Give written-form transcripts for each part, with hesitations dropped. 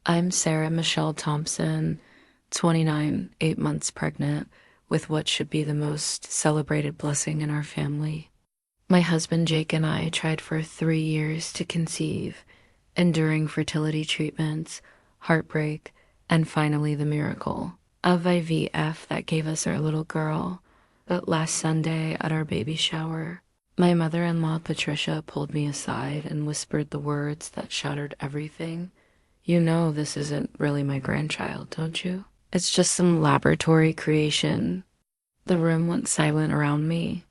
I'm Sarah Michelle Thompson, 29, 8 months pregnant, with what should be the most celebrated blessing in our family. My husband Jake and I tried for 3 years to conceive, enduring fertility treatments, heartbreak, and finally the miracle of IVF that gave us our little girl. But last Sunday at our baby shower, my mother-in-law Patricia pulled me aside and whispered the words that shattered everything. You know this isn't really my grandchild, don't you? It's just some laboratory creation. The room went silent around me.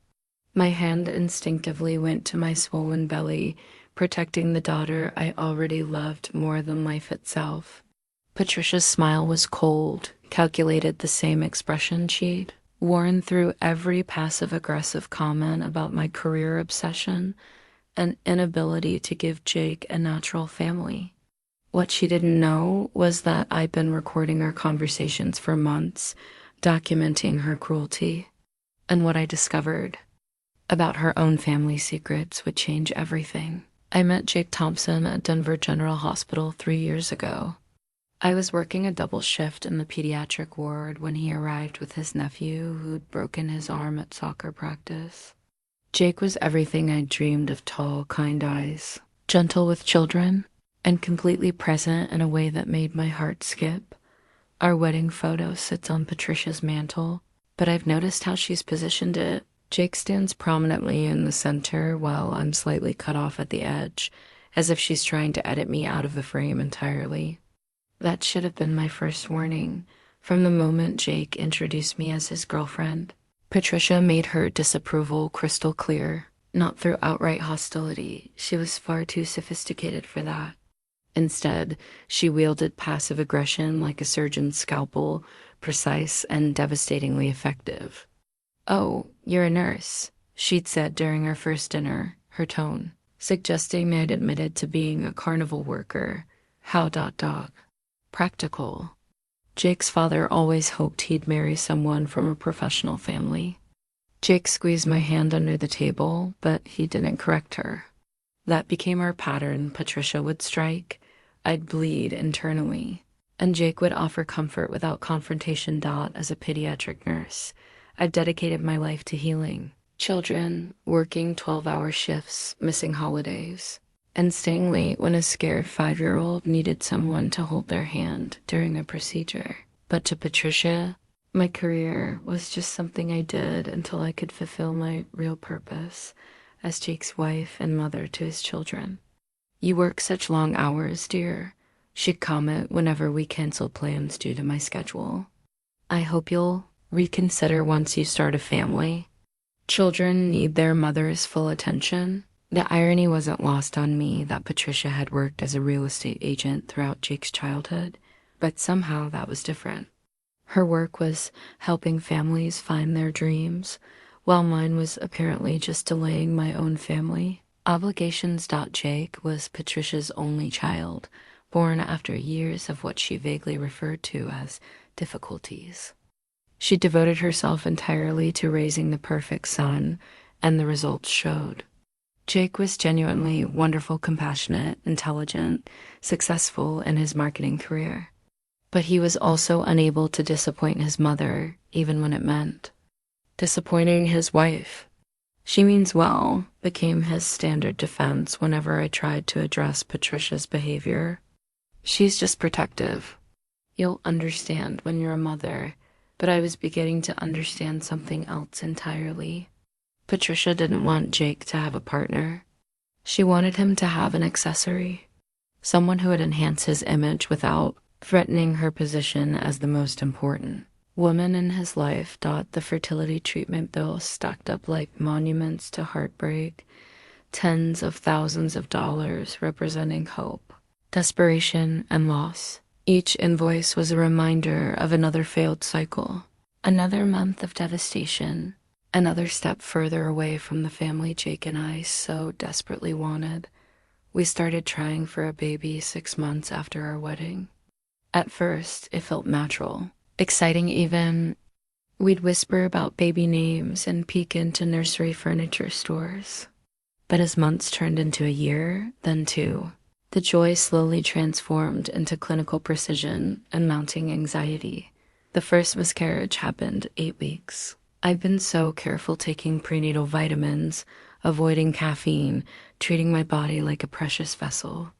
My hand instinctively went to my swollen belly, protecting the daughter I already loved more than life itself. Patricia's smile was cold, calculated, the same expression she'd worn through every passive-aggressive comment about my career obsession and inability to give Jake a natural family. What she didn't know was that I'd been recording our conversations for months, documenting her cruelty. And what I discovered about her own family secrets would change everything. I met Jake Thompson at Denver General Hospital 3 years ago. I was working a double shift in the pediatric ward when he arrived with his nephew who'd broken his arm at soccer practice. Jake was everything I'd dreamed of: tall, kind eyes, gentle with children, and completely present in a way that made my heart skip. Our wedding photo sits on Patricia's mantle, but I've noticed how she's positioned it. Jake stands prominently in the center while I'm slightly cut off at the edge, as if she's trying to edit me out of the frame entirely. That should have been my first warning from the moment Jake introduced me as his girlfriend. Patricia made her disapproval crystal clear, not through outright hostility. She was far too sophisticated for that. Instead, she wielded passive aggression like a surgeon's scalpel, precise and devastatingly effective. "Oh, you're a nurse," she'd said during our first dinner, her tone suggesting I'd admitted to being a carnival worker. How dog. Practical. Jake's father always hoped he'd marry someone from a professional family. Jake squeezed my hand under the table, but he didn't correct her. That became our pattern. Patricia would strike, I'd bleed internally, and Jake would offer comfort without confrontation. As a pediatric nurse, I've dedicated my life to healing children, working 12-hour shifts, missing holidays, and staying late when a scared 5-year-old needed someone to hold their hand during a procedure. But to Patricia, my career was just something I did until I could fulfill my real purpose as Jake's wife and mother to his children. "You work such long hours, dear," she'd comment whenever we canceled plans due to my schedule. "I hope you'll reconsider once you start a family. Children need their mother's full attention." The irony wasn't lost on me that Patricia had worked as a real estate agent throughout Jake's childhood, but somehow that was different. Her work was helping families find their dreams, while mine was apparently just delaying my own family obligations. Jake was Patricia's only child, born after years of what she vaguely referred to as difficulties. She devoted herself entirely to raising the perfect son, and the results showed. Jake was genuinely wonderful, compassionate, intelligent, successful in his marketing career. But he was also unable to disappoint his mother, even when it meant disappointing his wife. "She means well," became his standard defense whenever I tried to address Patricia's behavior. "She's just protective. You'll understand when you're a mother." But I was beginning to understand something else entirely. Patricia didn't want Jake to have a partner. She wanted him to have an accessory, someone who would enhance his image without threatening her position as the most important woman in his life. The fertility treatment bills stacked up like monuments to heartbreak, tens of thousands of dollars representing hope, desperation, and loss. Each invoice was a reminder of another failed cycle, another month of devastation, another step further away from the family Jake and I so desperately wanted. We started trying for a baby 6 months after our wedding. At first, it felt natural, exciting even. We'd whisper about baby names and peek into nursery furniture stores. But as months turned into a year, then 2, The joy slowly transformed into clinical precision and mounting anxiety. The first miscarriage happened 8 weeks. I've been so careful taking prenatal vitamins, avoiding caffeine, treating my body like a precious vessel.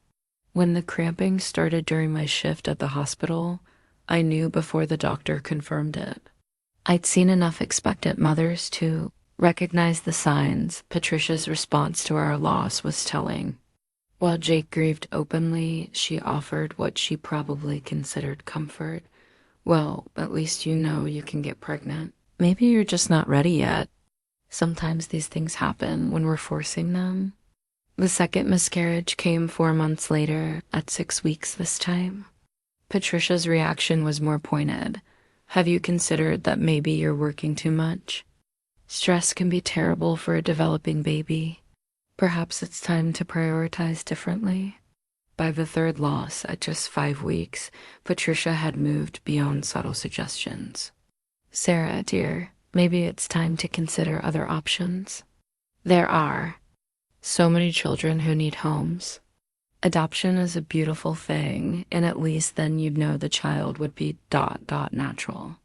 When the cramping started during my shift at the hospital, I knew before the doctor confirmed it. I'd seen enough expectant mothers to recognize the signs. Patricia's response to our loss was telling. While Jake grieved openly, she offered what she probably considered comfort. Well, at least you know you can get pregnant. Maybe you're just not ready yet. Sometimes these things happen when we're forcing them. The second miscarriage came 4 months later, at 6 weeks this time. Patricia's reaction was more pointed. Have you considered that maybe you're working too much? Stress can be terrible for a developing baby. Perhaps it's time to prioritize differently. By the third loss, at just 5 weeks, Patricia had moved beyond subtle suggestions. Sarah, dear, maybe it's time to consider other options. There are so many children who need homes. Adoption is a beautiful thing, and at least then you'd know the child would be ... natural.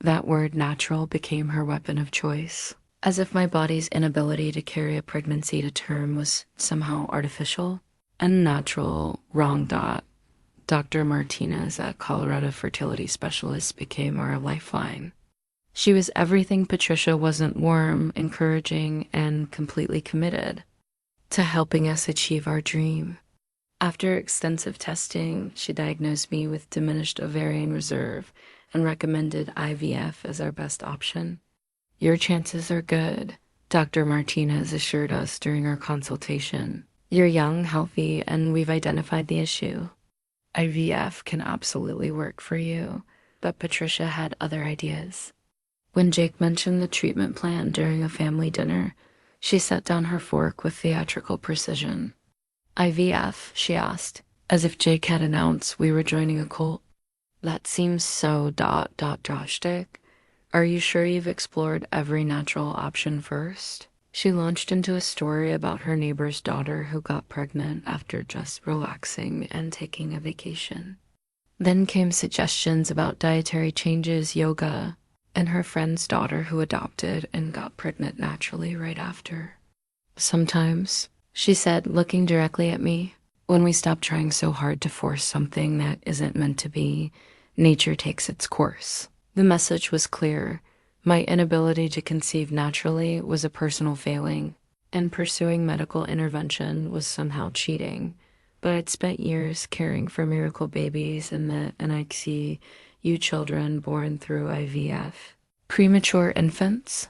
That word natural became her weapon of choice, as if my body's inability to carry a pregnancy to term was somehow artificial. And natural, wrong dot. Dr. Martinez at Colorado Fertility Specialist became our lifeline. She was everything Patricia wasn't: warm, encouraging, and completely committed to helping us achieve our dream. After extensive testing, she diagnosed me with diminished ovarian reserve and recommended IVF as our best option. Your chances are good, Dr. Martinez assured us during our consultation. You're young, healthy, and we've identified the issue. IVF can absolutely work for you, but Patricia had other ideas. When Jake mentioned the treatment plan during a family dinner, she set down her fork with theatrical precision. IVF, she asked, as if Jake had announced we were joining a cult. That seems so ... drastic. Are you sure you've explored every natural option first? She launched into a story about her neighbor's daughter who got pregnant after just relaxing and taking a vacation. Then came suggestions about dietary changes, yoga, and her friend's daughter who adopted and got pregnant naturally right after. Sometimes, she said, looking directly at me, when we stop trying so hard to force something that isn't meant to be, nature takes its course. The message was clear. My inability to conceive naturally was a personal failing, and pursuing medical intervention was somehow cheating. But I'd spent years caring for miracle babies and I'd see you children born through IVF. Premature infants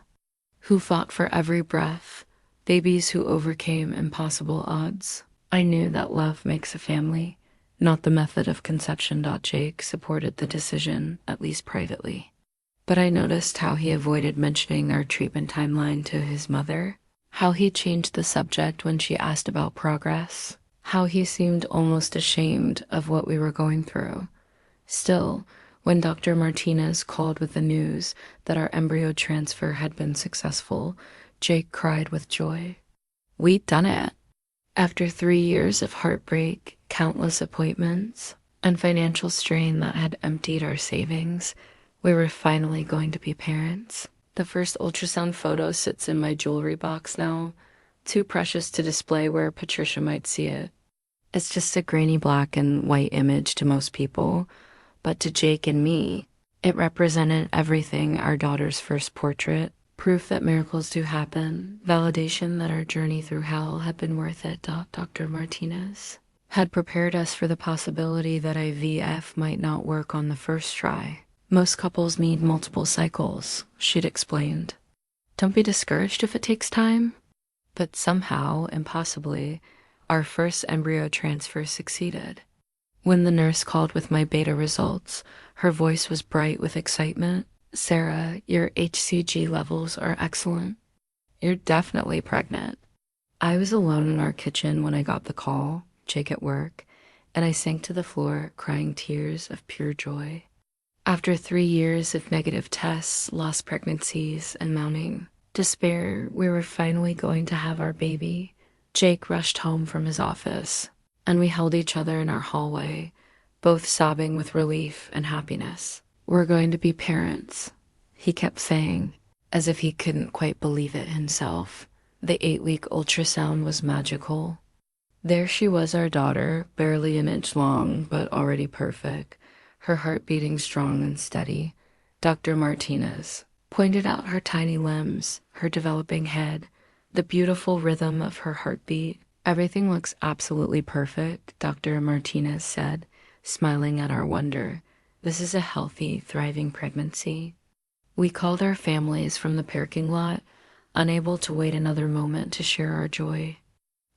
who fought for every breath, babies who overcame impossible odds. I knew that love makes a family, not the method of conception. Jake supported the decision, at least privately. But I noticed how he avoided mentioning our treatment timeline to his mother, how he changed the subject when she asked about progress, how he seemed almost ashamed of what we were going through. Still, when Dr. Martinez called with the news that our embryo transfer had been successful, Jake cried with joy. We'd done it. After 3 years of heartbreak, countless appointments, and financial strain that had emptied our savings, we were finally going to be parents. The first ultrasound photo sits in my jewelry box now, too precious to display where Patricia might see it. It's just a grainy black and white image to most people, but to Jake and me, it represented everything: our daughter's first portrait, proof that miracles do happen, validation that our journey through hell had been worth it. Dr. Martinez had prepared us for the possibility that IVF might not work on the first try. Most couples need multiple cycles, she'd explained. Don't be discouraged if it takes time. But somehow, impossibly, our first embryo transfer succeeded. When the nurse called with my beta results, her voice was bright with excitement. Sarah, your HCG levels are excellent. You're definitely pregnant. I was alone in our kitchen when I got the call, Jake at work, and I sank to the floor, crying tears of pure joy. After 3 years of negative tests, lost pregnancies, and mounting despair, we were finally going to have our baby. Jake rushed home from his office. and we held each other in our hallway, both sobbing with relief and happiness. "We're going to be parents," he kept saying, as if he couldn't quite believe it himself. The 8-week ultrasound was magical. There she was, our daughter, barely an inch long, but already perfect, her heart beating strong and steady. Dr. Martinez pointed out her tiny limbs, her developing head, the beautiful rhythm of her heartbeat. "Everything looks absolutely perfect," Dr. Martinez said, smiling at our wonder. "This is a healthy, thriving pregnancy." We called our families from the parking lot, unable to wait another moment to share our joy.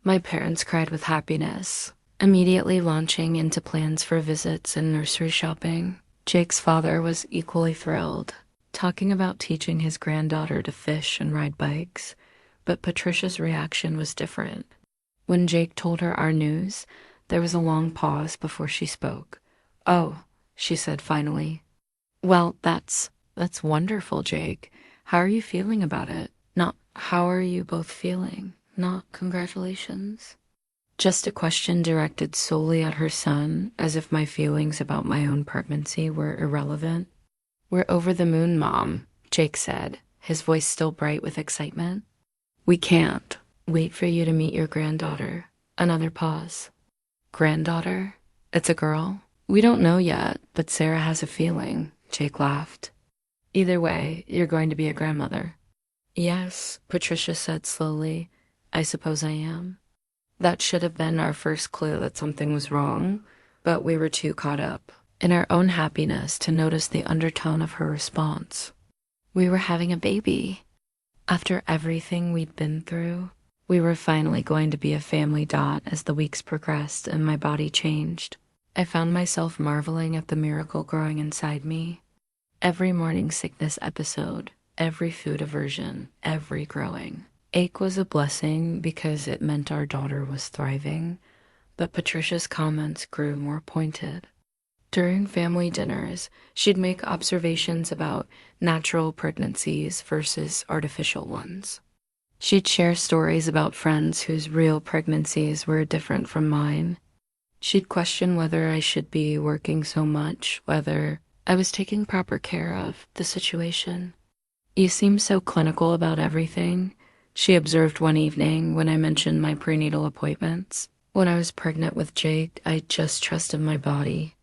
My parents cried with happiness, immediately launching into plans for visits and nursery shopping. Jake's father was equally thrilled, talking about teaching his granddaughter to fish and ride bikes, but Patricia's reaction was different. When Jake told her our news, there was a long pause before she spoke. "Oh," she said finally. "Well, that's wonderful, Jake. How are you feeling about it? Not how are you both feeling? Not congratulations." Just a question directed solely at her son, as if my feelings about my own pregnancy were irrelevant. "We're over the moon, Mom," Jake said, his voice still bright with excitement. "We can't wait for you to meet your granddaughter." Another pause. "Granddaughter? It's a girl?" "We don't know yet, but Sarah has a feeling," Jake laughed. "Either way, you're going to be a grandmother." "Yes," Patricia said slowly. "I suppose I am." That should have been our first clue that something was wrong, but we were too caught up in our own happiness to notice the undertone of her response. We were having a baby. After everything we'd been through, we were finally going to be a family. As the weeks progressed and my body changed, I found myself marveling at the miracle growing inside me. Every morning sickness episode, every food aversion, every growing ache was a blessing because it meant our daughter was thriving, but Patricia's comments grew more pointed. During family dinners, she'd make observations about natural pregnancies versus artificial ones. She'd share stories about friends whose real pregnancies were different from mine. She'd question whether I should be working so much, whether I was taking proper care of the situation. "You seem so clinical about everything," she observed one evening when I mentioned my prenatal appointments. "When I was pregnant with Jake, I just trusted my body.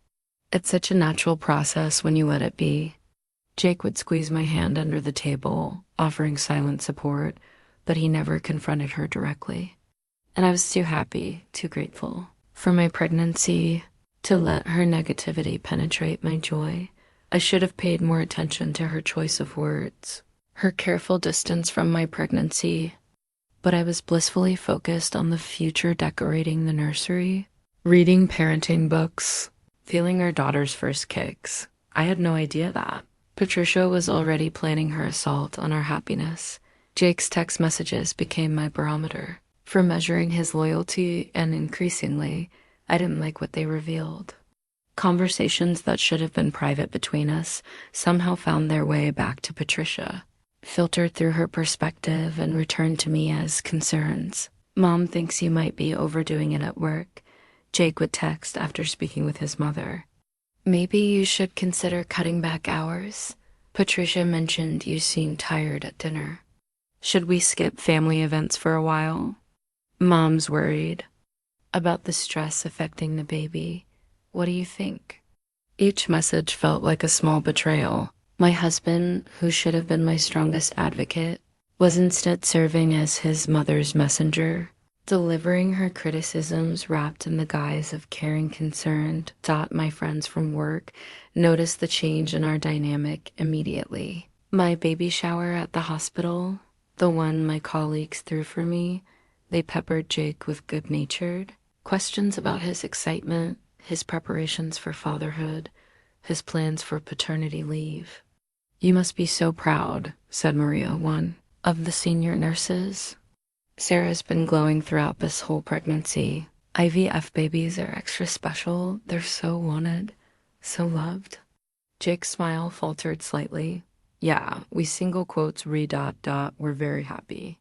It's such a natural process when you let it be." Jake would squeeze my hand under the table, offering silent support, but he never confronted her directly. And I was too happy, too grateful for my pregnancy to let her negativity penetrate my joy. I should have paid more attention to her choice of words, her careful distance from my pregnancy, but I was blissfully focused on the future decorating the nursery, reading parenting books, feeling our daughter's first kicks. I had no idea that Patricia was already planning her assault on our happiness. Jake's text messages became my barometer for measuring his loyalty, and increasingly, I didn't like what they revealed. Conversations that should have been private between us somehow found their way back to Patricia, filtered through her perspective and returned to me as concerns. "Mom thinks you might be overdoing it at work," Jake would text after speaking with his mother. "Maybe you should consider cutting back hours. Patricia mentioned you seemed tired at dinner. Should we skip family events for a while? Mom's worried about the stress affecting the baby. What do you think?" Each message felt like a small betrayal. My husband, who should have been my strongest advocate, was instead serving as his mother's messenger, delivering her criticisms wrapped in the guise of caring concern. My friends from work noticed the change in our dynamic immediately. My baby shower at the hospital, the one my colleagues threw for me, they peppered Jake with good-natured questions about his excitement, his preparations for fatherhood, his plans for paternity leave. "You must be so proud," said Maria, one of the senior nurses. "Sarah's been glowing throughout this whole pregnancy. IVF babies are extra special. They're so wanted, so loved." Jake's smile faltered slightly. "Yeah, we single quotes we're very happy."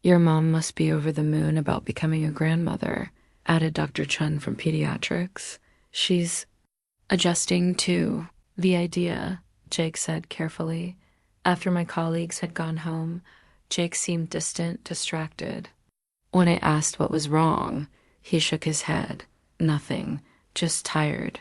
"Your mom must be over the moon about becoming a grandmother," added Dr. Chun from pediatrics. She's adjusting to the idea, Jake said carefully. After my colleagues had gone home, Jake seemed distant, distracted. When I asked what was wrong, he shook his head. Nothing, just tired.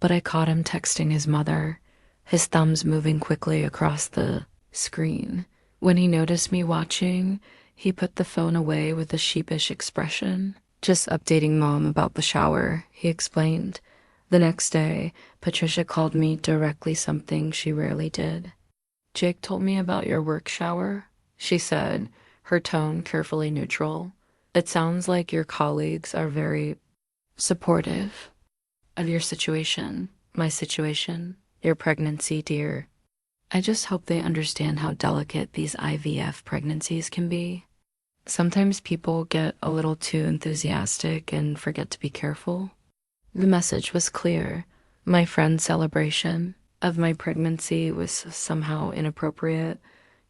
But I caught him texting his mother, his thumbs moving quickly across the screen. When he noticed me watching, he put the phone away with a sheepish expression. Just updating Mom about the shower, he explained. The next day, Patricia called me directly, something she rarely did. Jake told me about your work shower, she said, her tone carefully neutral. It sounds like your colleagues are very supportive of your situation, my situation, your pregnancy, dear. I just hope they understand how delicate these IVF pregnancies can be. Sometimes people get a little too enthusiastic and forget to be careful. The message was clear. My friend's celebration of my pregnancy was somehow inappropriate,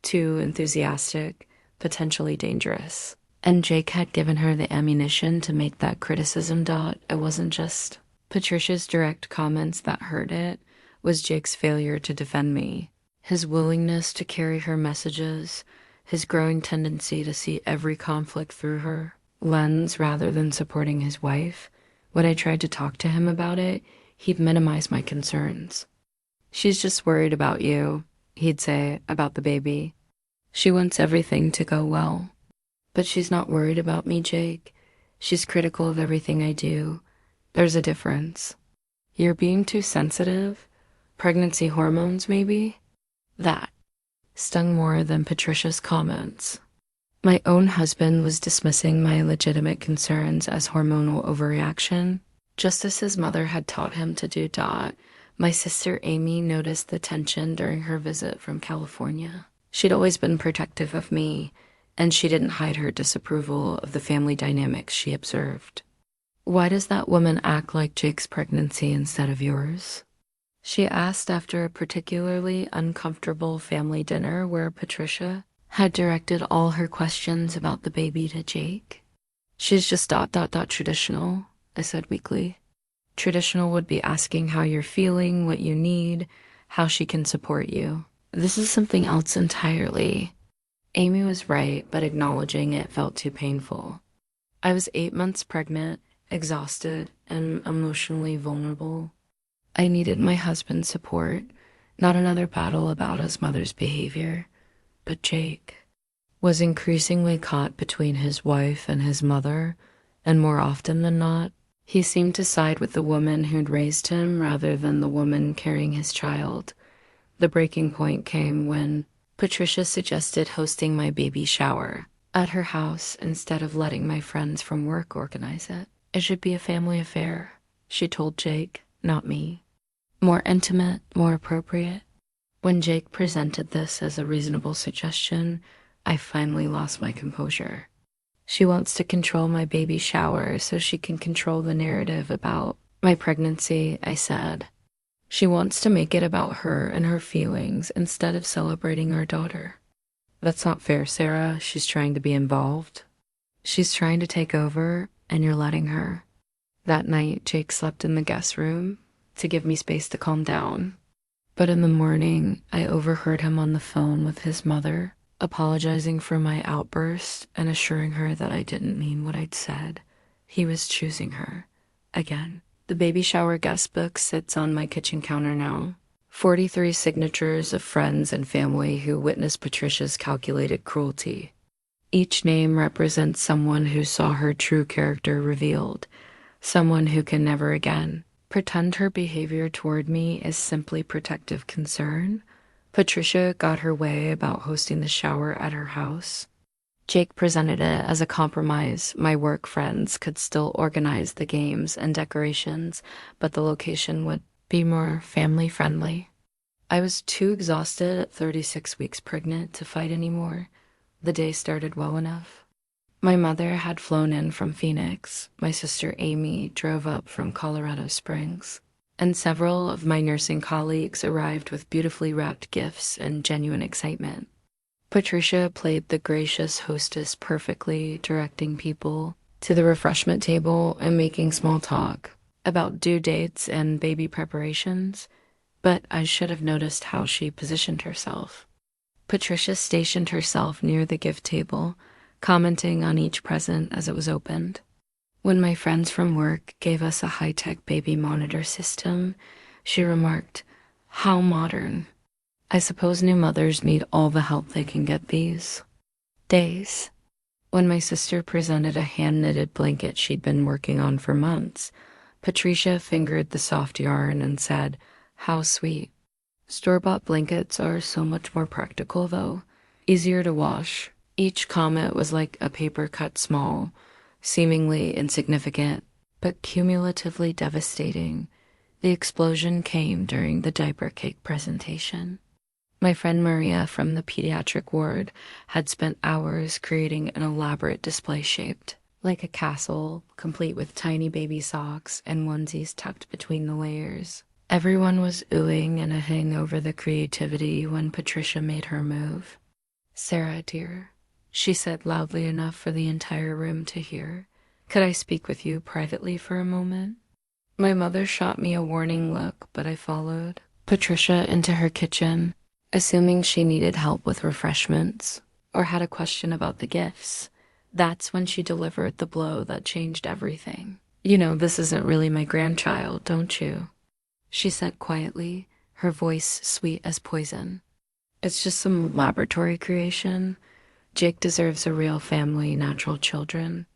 too enthusiastic, potentially dangerous. And Jake had given her the ammunition to make that criticism. It wasn't just Patricia's direct comments that hurt, it was Jake's failure to defend me. His willingness to carry her messages, his growing tendency to see every conflict through her lens rather than supporting his wife. When I tried to talk to him about it, he'd minimize my concerns. She's just worried about you, he'd say, about the baby. She wants everything to go well. But she's not worried about me, Jake. She's critical of everything I do. There's a difference. You're being too sensitive. Pregnancy hormones, maybe? That stung more than Patricia's comments. My own husband was dismissing my legitimate concerns as hormonal overreaction, just as his mother had taught him to do. My sister Amy noticed the tension during her visit from California. She'd always been protective of me, and she didn't hide her disapproval of the family dynamics she observed. Why does that woman act like Jake's pregnancy instead of yours? She asked after a particularly uncomfortable family dinner where Patricia had directed all her questions about the baby to Jake. She's just traditional, I said weakly. Traditional would be asking how you're feeling, what you need, how she can support you. This is something else entirely. Amy was right, but acknowledging it felt too painful. I was 8 months pregnant, exhausted, and emotionally vulnerable. I needed my husband's support, not another battle about his mother's behavior. But Jake was increasingly caught between his wife and his mother, and more often than not, he seemed to side with the woman who'd raised him rather than the woman carrying his child. The breaking point came when Patricia suggested hosting my baby shower at her house instead of letting my friends from work organize it. It should be a family affair, she told Jake, not me. More intimate, more appropriate. When Jake presented this as a reasonable suggestion, I finally lost my composure. She wants to control my baby shower so she can control the narrative about my pregnancy, I said. She wants to make it about her and her feelings instead of celebrating our daughter. That's not fair, Sarah. She's trying to be involved. She's trying to take over, and you're letting her. That night, Jake slept in the guest room to give me space to calm down. But in the morning, I overheard him on the phone with his mother, apologizing for my outburst and assuring her that I didn't mean what I'd said. He was choosing her. Again. The baby shower guest book sits on my kitchen counter now. 43 signatures of friends and family who witnessed Patricia's calculated cruelty. Each name represents someone who saw her true character revealed, someone who can never again pretend her behavior toward me is simply protective concern. Patricia got her way about hosting the shower at her house. Jake presented it as a compromise. My work friends could still organize the games and decorations, but the location would be more family-friendly. I was too exhausted at 36 weeks pregnant to fight anymore. The day started well enough. My mother had flown in from Phoenix. My sister Amy drove up from Colorado Springs. And several of my nursing colleagues arrived with beautifully wrapped gifts and genuine excitement. Patricia played the gracious hostess perfectly, directing people to the refreshment table and making small talk about due dates and baby preparations, but I should have noticed how she positioned herself. Patricia stationed herself near the gift table, commenting on each present as it was opened. When my friends from work gave us a high-tech baby monitor system, she remarked, "How modern. I suppose new mothers need all the help they can get these days." When my sister presented a hand-knitted blanket she'd been working on for months, Patricia fingered the soft yarn and said, "How sweet." Store-bought blankets are so much more practical, though. Easier to wash. Each comment was like a paper cut small, seemingly insignificant, but cumulatively devastating. The explosion came during the diaper cake presentation. My friend Maria from the pediatric ward had spent hours creating an elaborate display shaped like a castle, complete with tiny baby socks and onesies tucked between the layers. Everyone was oohing and ahhing over the creativity when Patricia made her move. "Sarah, dear," she said loudly enough for the entire room to hear, "could I speak with you privately for a moment?" My mother shot me a warning look, but I followed Patricia into her kitchen, assuming she needed help with refreshments or had a question about the gifts. That's when she delivered the blow that changed everything. "You know, this isn't really my grandchild, don't you?" she said quietly, her voice sweet as poison. "It's just some laboratory creation. Jake deserves a real family, natural children.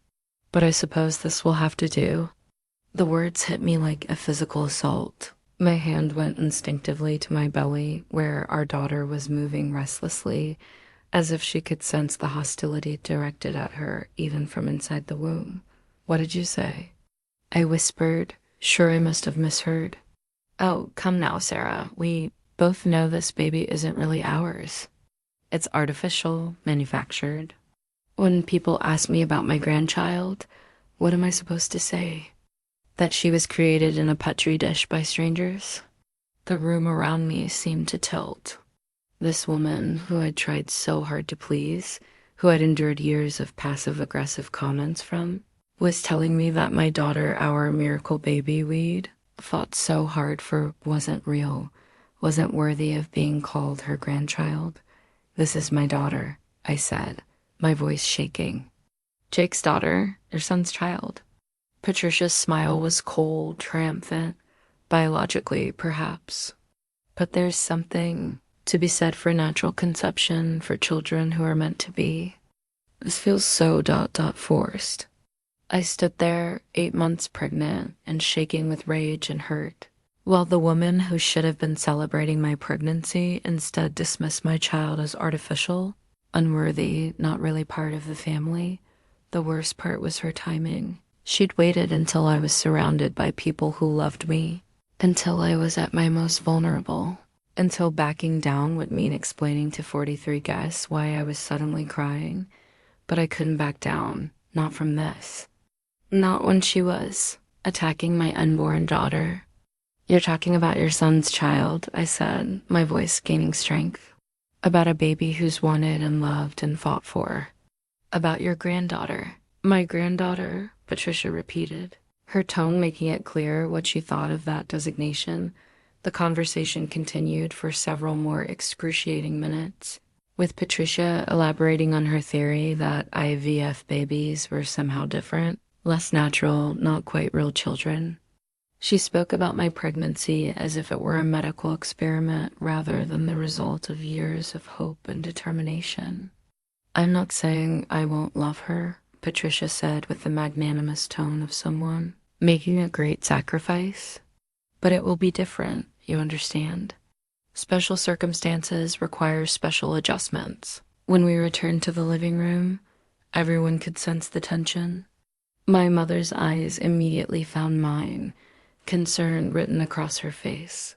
But I suppose this will have to do." The words hit me like a physical assault. My hand went instinctively to my belly, where our daughter was moving restlessly, as if she could sense the hostility directed at her, even from inside the womb. "What did you say?" I whispered, sure I must have misheard. "Oh, come now, Sarah. We both know this baby isn't really ours. It's artificial, manufactured. When people ask me about my grandchild, what am I supposed to say? That she was created in a petri dish by strangers?" The room around me seemed to tilt. This woman, who I'd tried so hard to please, who I'd endured years of passive-aggressive comments from, was telling me that my daughter, our miracle baby we'd fought so hard for, wasn't real, wasn't worthy of being called her grandchild. "This is my daughter," I said, my voice shaking. "Jake's daughter, your son's child." Patricia's smile was cold, triumphant, biologically, perhaps. But there's something to be said for natural conception, for children who are meant to be. This feels so forced. I stood there, 8 months pregnant and shaking with rage and hurt, while the woman who should have been celebrating my pregnancy instead dismissed my child as artificial, unworthy, not really part of the family. The worst part was her timing. She'd waited until I was surrounded by people who loved me, until I was at my most vulnerable, until backing down would mean explaining to 43 guests why I was suddenly crying. But I couldn't back down, not from this. Not when she was attacking my unborn daughter. "You're talking about your son's child," I said, my voice gaining strength. "About a baby who's wanted and loved and fought for." "About your granddaughter." "My granddaughter," Patricia repeated, her tone making it clear what she thought of that designation. The conversation continued for several more excruciating minutes, with Patricia elaborating on her theory that IVF babies were somehow different, less natural, not quite real children. She spoke about my pregnancy as if it were a medical experiment rather than the result of years of hope and determination. "I'm not saying I won't love her," Patricia said with the magnanimous tone of someone making a great sacrifice. "But it will be different, you understand. Special circumstances require special adjustments." When we returned to the living room, everyone could sense the tension. My mother's eyes immediately found mine, concern written across her face.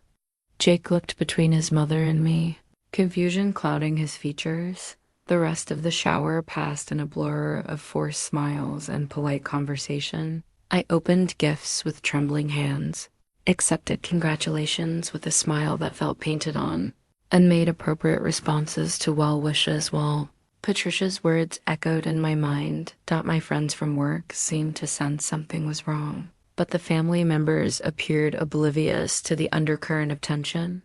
Jake looked between his mother and me, confusion clouding his features. The rest of the shower passed in a blur of forced smiles and polite conversation. I opened gifts with trembling hands, accepted congratulations with a smile that felt painted on, and made appropriate responses to well wishes while Patricia's words echoed in my mind. My friends from work seemed to sense something was wrong, but the family members appeared oblivious to the undercurrent of tension.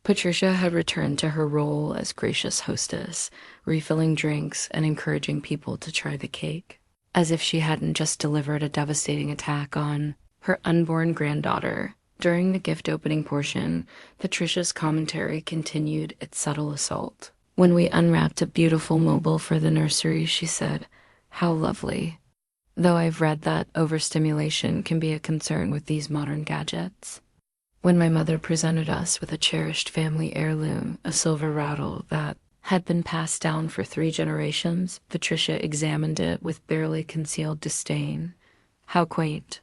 Patricia had returned to her role as gracious hostess, refilling drinks and encouraging people to try the cake, as if she hadn't just delivered a devastating attack on her unborn granddaughter. During the gift opening portion, Patricia's commentary continued its subtle assault. When we unwrapped a beautiful mobile for the nursery, she said, "How lovely." Though I've read that overstimulation can be a concern with these modern gadgets. When my mother presented us with a cherished family heirloom, a silver rattle that had been passed down for 3 generations, Patricia examined it with barely concealed disdain. How quaint.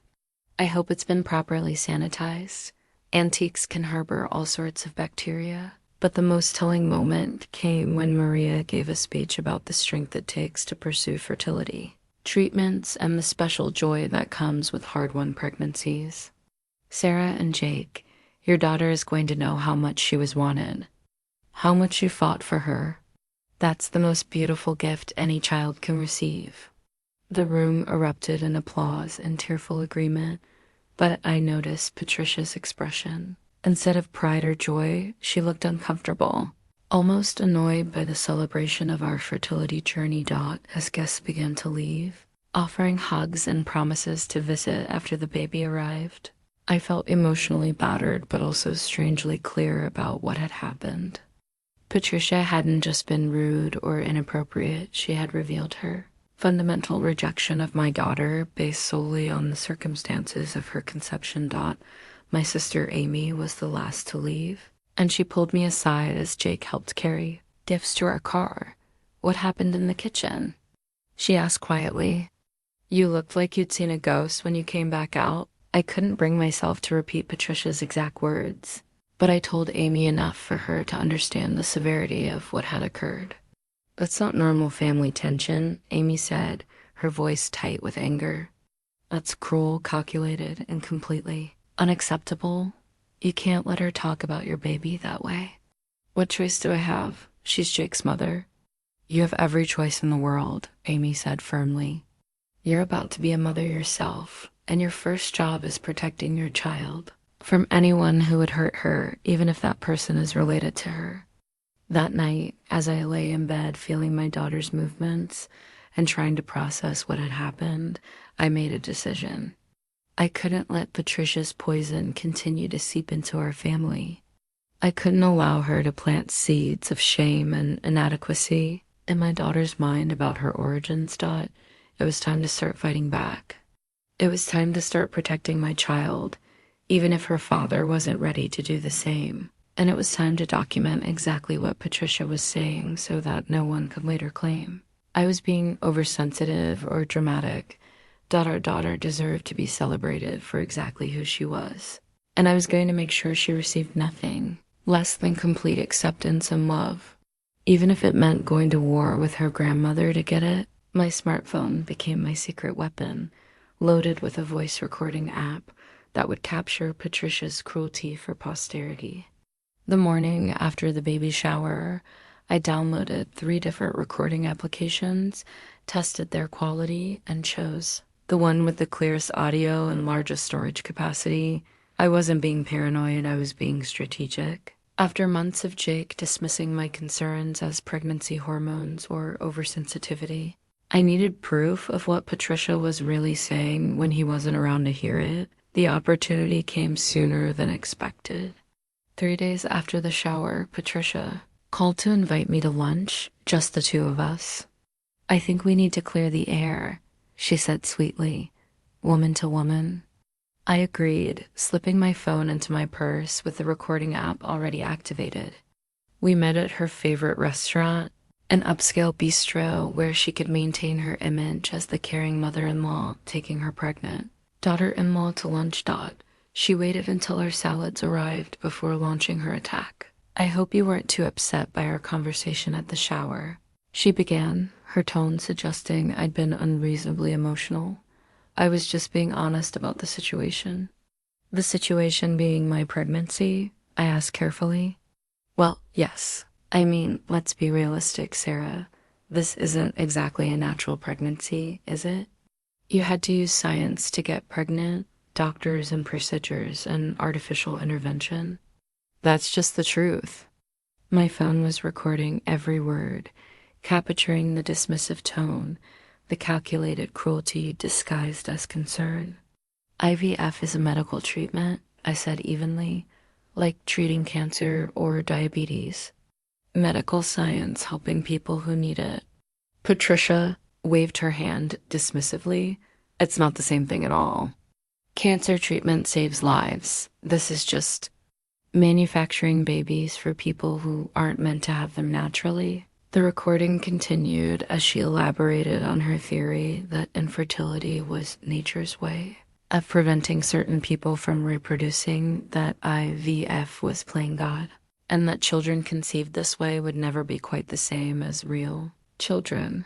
I hope it's been properly sanitized. Antiques can harbor all sorts of bacteria. But the most telling moment came when Maria gave a speech about the strength it takes to pursue fertility, treatments, and the special joy that comes with hard-won pregnancies. "Sarah and Jake, your daughter is going to know how much she was wanted, how much you fought for her. That's the most beautiful gift any child can receive." The room erupted in applause and tearful agreement, but I noticed Patricia's expression. Instead of pride or joy, she looked uncomfortable, almost annoyed by the celebration of our fertility journey. As guests began to leave, offering hugs and promises to visit after the baby arrived. I felt emotionally battered, but also strangely clear about what had happened. Patricia hadn't just been rude or inappropriate, she had revealed her fundamental rejection of my daughter based solely on the circumstances of her conception. My sister Amy was the last to leave, and she pulled me aside as Jake helped carry gifts to our car. "What happened in the kitchen?" she asked quietly. "You looked like you'd seen a ghost when you came back out." I couldn't bring myself to repeat Patricia's exact words, but I told Amy enough for her to understand the severity of what had occurred. "That's not normal family tension," Amy said, her voice tight with anger. "That's cruel, calculated, and completely unacceptable. You can't let her talk about your baby that way." "What choice do I have? She's Jake's mother." "You have every choice in the world," Amy said firmly. "You're about to be a mother yourself, and your first job is protecting your child from anyone who would hurt her, even if that person is related to her." That night, as I lay in bed feeling my daughter's movements and trying to process what had happened, I made a decision. I couldn't let Patricia's poison continue to seep into our family. I couldn't allow her to plant seeds of shame and inadequacy in my daughter's mind about her origins. It was time to start fighting back. It was time to start protecting my child, even if her father wasn't ready to do the same. And it was time to document exactly what Patricia was saying so that no one could later claim I was being oversensitive or dramatic. Our daughter deserved to be celebrated for exactly who she was. And I was going to make sure she received nothing less than complete acceptance and love. Even if it meant going to war with her grandmother to get it. My smartphone became my secret weapon, loaded with a voice recording app that would capture Patricia's cruelty for posterity. The morning after the baby shower, I downloaded 3 different recording applications, tested their quality, and chose the one with the clearest audio and largest storage capacity. I wasn't being paranoid, I was being strategic. After months of Jake dismissing my concerns as pregnancy hormones or oversensitivity, I needed proof of what Patricia was really saying when he wasn't around to hear it. The opportunity came sooner than expected. 3 days after the shower, Patricia called to invite me to lunch, just the 2 of us. "I think we need to clear the air," she said sweetly, woman to woman. I agreed, slipping my phone into my purse with the recording app already activated. We met at her favorite restaurant, an upscale bistro where she could maintain her image as the caring mother-in-law taking her pregnant daughter-in-law to lunch. She waited until our salads arrived before launching her attack. "I hope you weren't too upset by our conversation at the shower," she began, her tone suggesting I'd been unreasonably emotional. "I was just being honest about the situation." "The situation being my pregnancy?" I asked carefully. "Well, yes. I mean, let's be realistic, Sarah. This isn't exactly a natural pregnancy, is it? You had to use science to get pregnant, doctors and procedures, and artificial intervention. That's just the truth. My phone was recording every word, capturing the dismissive tone, the calculated cruelty disguised as concern. IVF is a medical treatment, I said evenly, like treating cancer or diabetes. Medical science helping people who need it. Patricia waved her hand dismissively. It's not the same thing at all. Cancer treatment saves lives. This is just manufacturing babies for people who aren't meant to have them naturally. The recording continued as she elaborated on her theory that infertility was nature's way of preventing certain people from reproducing, that IVF was playing God, and that children conceived this way would never be quite the same as real children.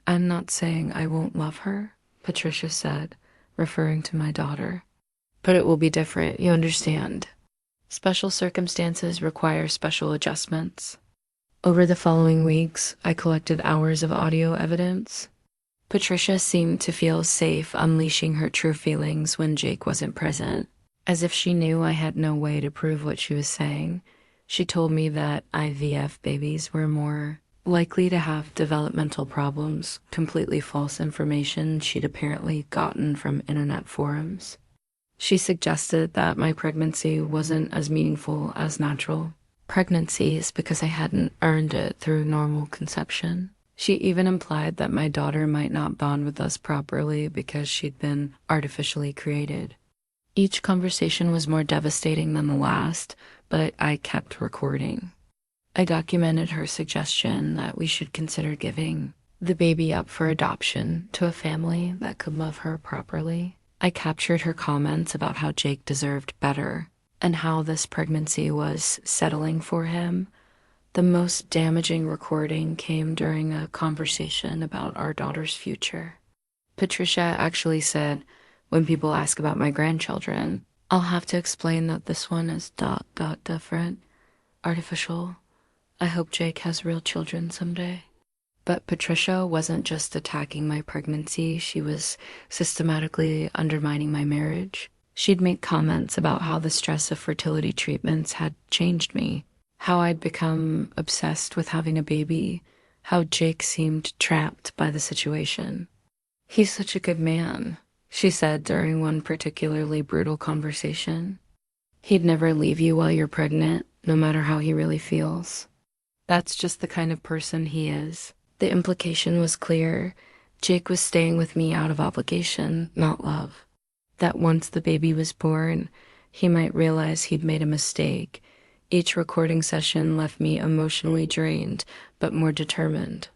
I'm not saying I won't love her, Patricia said, referring to my daughter. But it will be different, you understand. Special circumstances require special adjustments. Over the following weeks, I collected hours of audio evidence. Patricia seemed to feel safe unleashing her true feelings when Jake wasn't present. As if she knew I had no way to prove what she was saying, she told me that IVF babies were more likely to have developmental problems, completely false information she'd apparently gotten from internet forums. She suggested that my pregnancy wasn't as meaningful as natural pregnancies because I hadn't earned it through normal conception. She even implied that my daughter might not bond with us properly because she'd been artificially created. Each conversation was more devastating than the last, but I kept recording. I documented her suggestion that we should consider giving the baby up for adoption to a family that could love her properly. I captured her comments about how Jake deserved better and how this pregnancy was settling for him. The most damaging recording came during a conversation about our daughter's future. Patricia actually said, when people ask about my grandchildren, I'll have to explain that this one is ... different, artificial. I hope Jake has real children someday. But Patricia wasn't just attacking my pregnancy, she was systematically undermining my marriage. She'd make comments about how the stress of fertility treatments had changed me, how I'd become obsessed with having a baby, how Jake seemed trapped by the situation. He's such a good man, she said during one particularly brutal conversation. He'd never leave you while you're pregnant, no matter how he really feels. That's just the kind of person he is. The implication was clear. Jake was staying with me out of obligation, not love. That once the baby was born, he might realize he'd made a mistake. Each recording session left me emotionally drained, but more determined.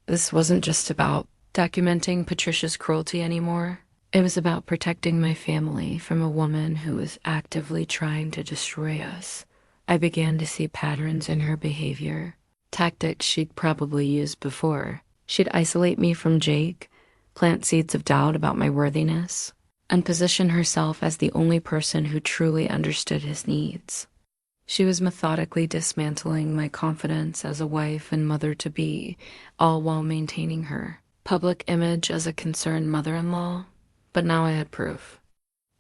This wasn't just about documenting Patricia's cruelty anymore. It was about protecting my family from a woman who was actively trying to destroy us. I began to see patterns in her behavior, tactics she'd probably used before. She'd isolate me from Jake, plant seeds of doubt about my worthiness, and position herself as the only person who truly understood his needs. She was methodically dismantling my confidence as a wife and mother-to-be, all while maintaining her public image as a concerned mother-in-law. But now I had proof.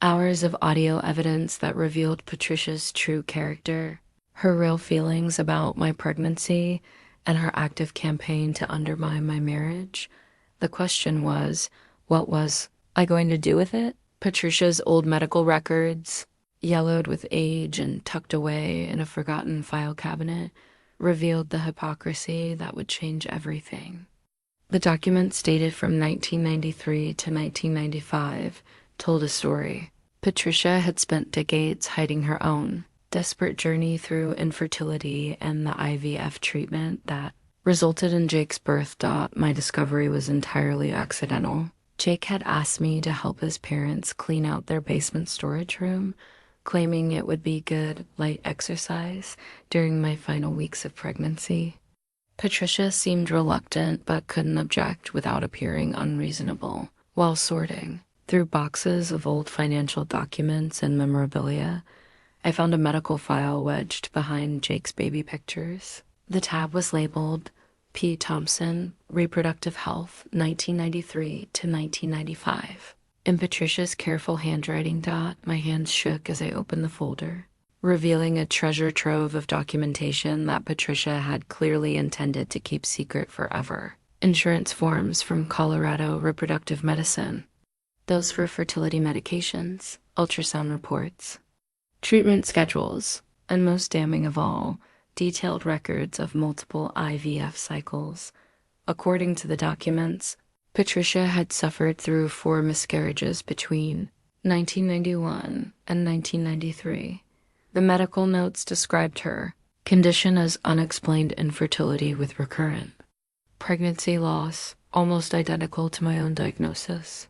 Hours of audio evidence that revealed Patricia's true character, her real feelings about my pregnancy, and her active campaign to undermine my marriage. The question was, what was I going to do with it? Patricia's old medical records, yellowed with age and tucked away in a forgotten file cabinet, revealed the hypocrisy that would change everything. The documents dated from 1993 to 1995 told a story. Patricia had spent decades hiding her own desperate journey through infertility and the IVF treatment that resulted in Jake's birth. My discovery was entirely accidental. Jake had asked me to help his parents clean out their basement storage room, claiming it would be good light exercise during my final weeks of pregnancy. Patricia seemed reluctant but couldn't object without appearing unreasonable. While sorting through boxes of old financial documents and memorabilia, I found a medical file wedged behind Jake's baby pictures. The tab was labeled P. Thompson, Reproductive Health, 1993 to 1995. In Patricia's careful handwriting, my hands shook as I opened the folder, revealing a treasure trove of documentation that Patricia had clearly intended to keep secret forever. Insurance forms from Colorado Reproductive Medicine, those for fertility medications, ultrasound reports, treatment schedules, and most damning of all, detailed records of multiple IVF cycles. According to the documents, Patricia had suffered through 4 miscarriages between 1991 and 1993. The medical notes described her condition as unexplained infertility with recurrent pregnancy loss, almost identical to my own diagnosis.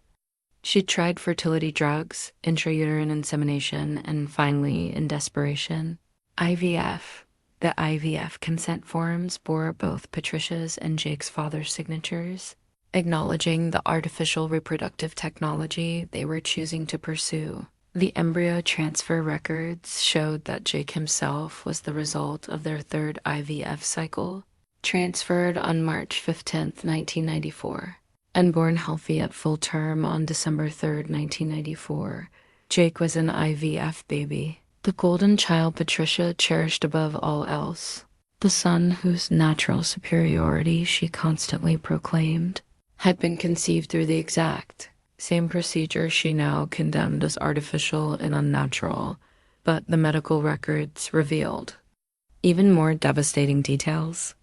She'd tried fertility drugs, intrauterine insemination, and finally, in desperation, IVF. The IVF consent forms bore both Patricia's and Jake's father's signatures, acknowledging the artificial reproductive technology they were choosing to pursue. The embryo transfer records showed that Jake himself was the result of their 3rd IVF cycle, transferred on March 15th, 1994, and born healthy at full term on December 3rd, 1994. Jake was an IVF baby, the golden child Patricia cherished above all else, the son whose natural superiority she constantly proclaimed, had been conceived through the exact same procedure she now condemned as artificial and unnatural, but the medical records revealed even more devastating details.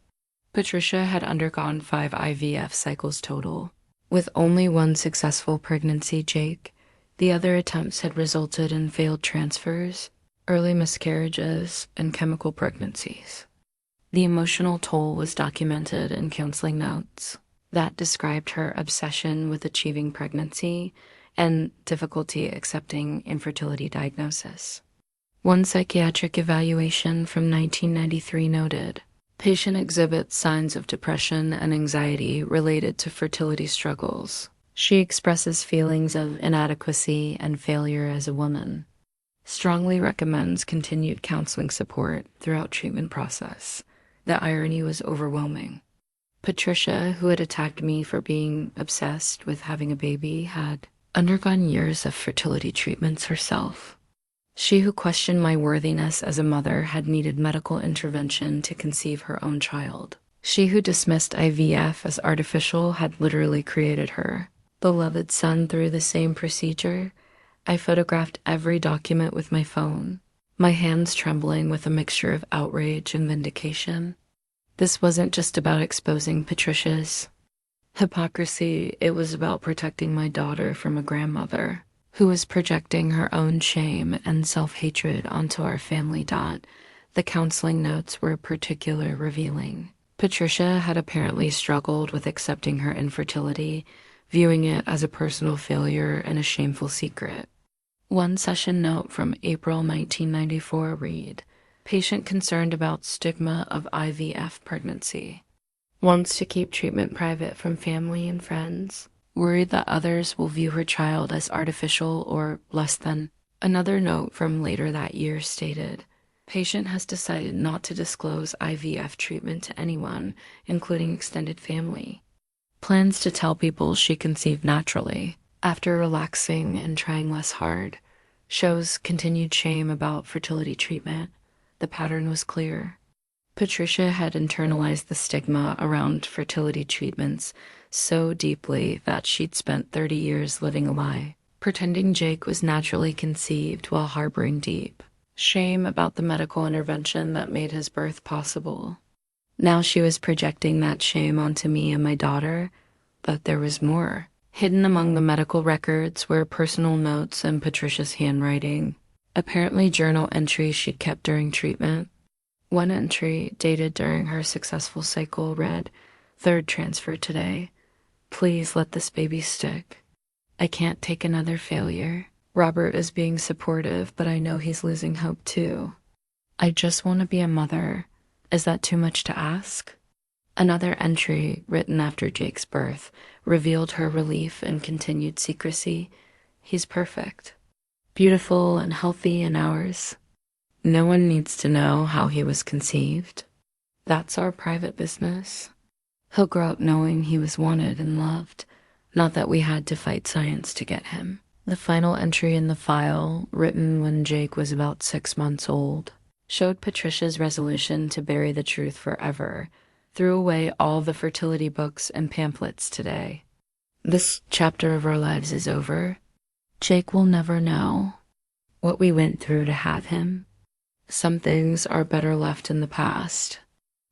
Patricia had undergone 5 IVF cycles total, with only 1 successful pregnancy. Jake, the other attempts had resulted in failed transfers, early miscarriages, and chemical pregnancies. The emotional toll was documented in counseling notes that described her obsession with achieving pregnancy and difficulty accepting infertility diagnosis. One psychiatric evaluation from 1993 noted, patient exhibits signs of depression and anxiety related to fertility struggles. She expresses feelings of inadequacy and failure as a woman. Strongly recommends continued counseling support throughout treatment process. The irony was overwhelming. Patricia, who had attacked me for being obsessed with having a baby, had undergone years of fertility treatments herself. She who questioned my worthiness as a mother had needed medical intervention to conceive her own child. She who dismissed IVF as artificial had literally created her beloved son through the same procedure. I photographed every document with my phone, my hands trembling with a mixture of outrage and vindication. This wasn't just about exposing Patricia's hypocrisy, it was about protecting my daughter from a grandmother who was projecting her own shame and self-hatred onto our family. The counseling notes were particularly revealing. Patricia had apparently struggled with accepting her infertility, viewing it as a personal failure and a shameful secret. One session note from April 1994 read, patient concerned about stigma of IVF pregnancy. Wants to keep treatment private from family and friends. Worried that others will view her child as artificial or less than. Another note from later that year stated, patient has decided not to disclose IVF treatment to anyone, including extended family. Plans to tell people she conceived naturally. After relaxing and trying less hard, shows continued shame about fertility treatment. The pattern was clear. Patricia had internalized the stigma around fertility treatments so deeply that she'd spent 30 years living a lie, pretending Jake was naturally conceived while harboring deep shame about the medical intervention that made his birth possible. Now she was projecting that shame onto me and my daughter, but there was more. Hidden among the medical records were personal notes and Patricia's handwriting, apparently journal entries she'd kept during treatment. One entry, dated during her successful cycle, read, 3rd transfer today. Please let this baby stick. I can't take another failure. Robert is being supportive, but I know he's losing hope too. I just want to be a mother. Is that too much to ask? Another entry, written after Jake's birth, revealed her relief and continued secrecy. He's perfect, beautiful and healthy in ours. No one needs to know how he was conceived. That's our private business. He'll grow up knowing he was wanted and loved, not that we had to fight science to get him. The final entry in the file, written when Jake was about 6 months old, showed Patricia's resolution to bury the truth forever, threw away all the fertility books and pamphlets today. This chapter of our lives is over. Jake will never know what we went through to have him. Some things are better left in the past.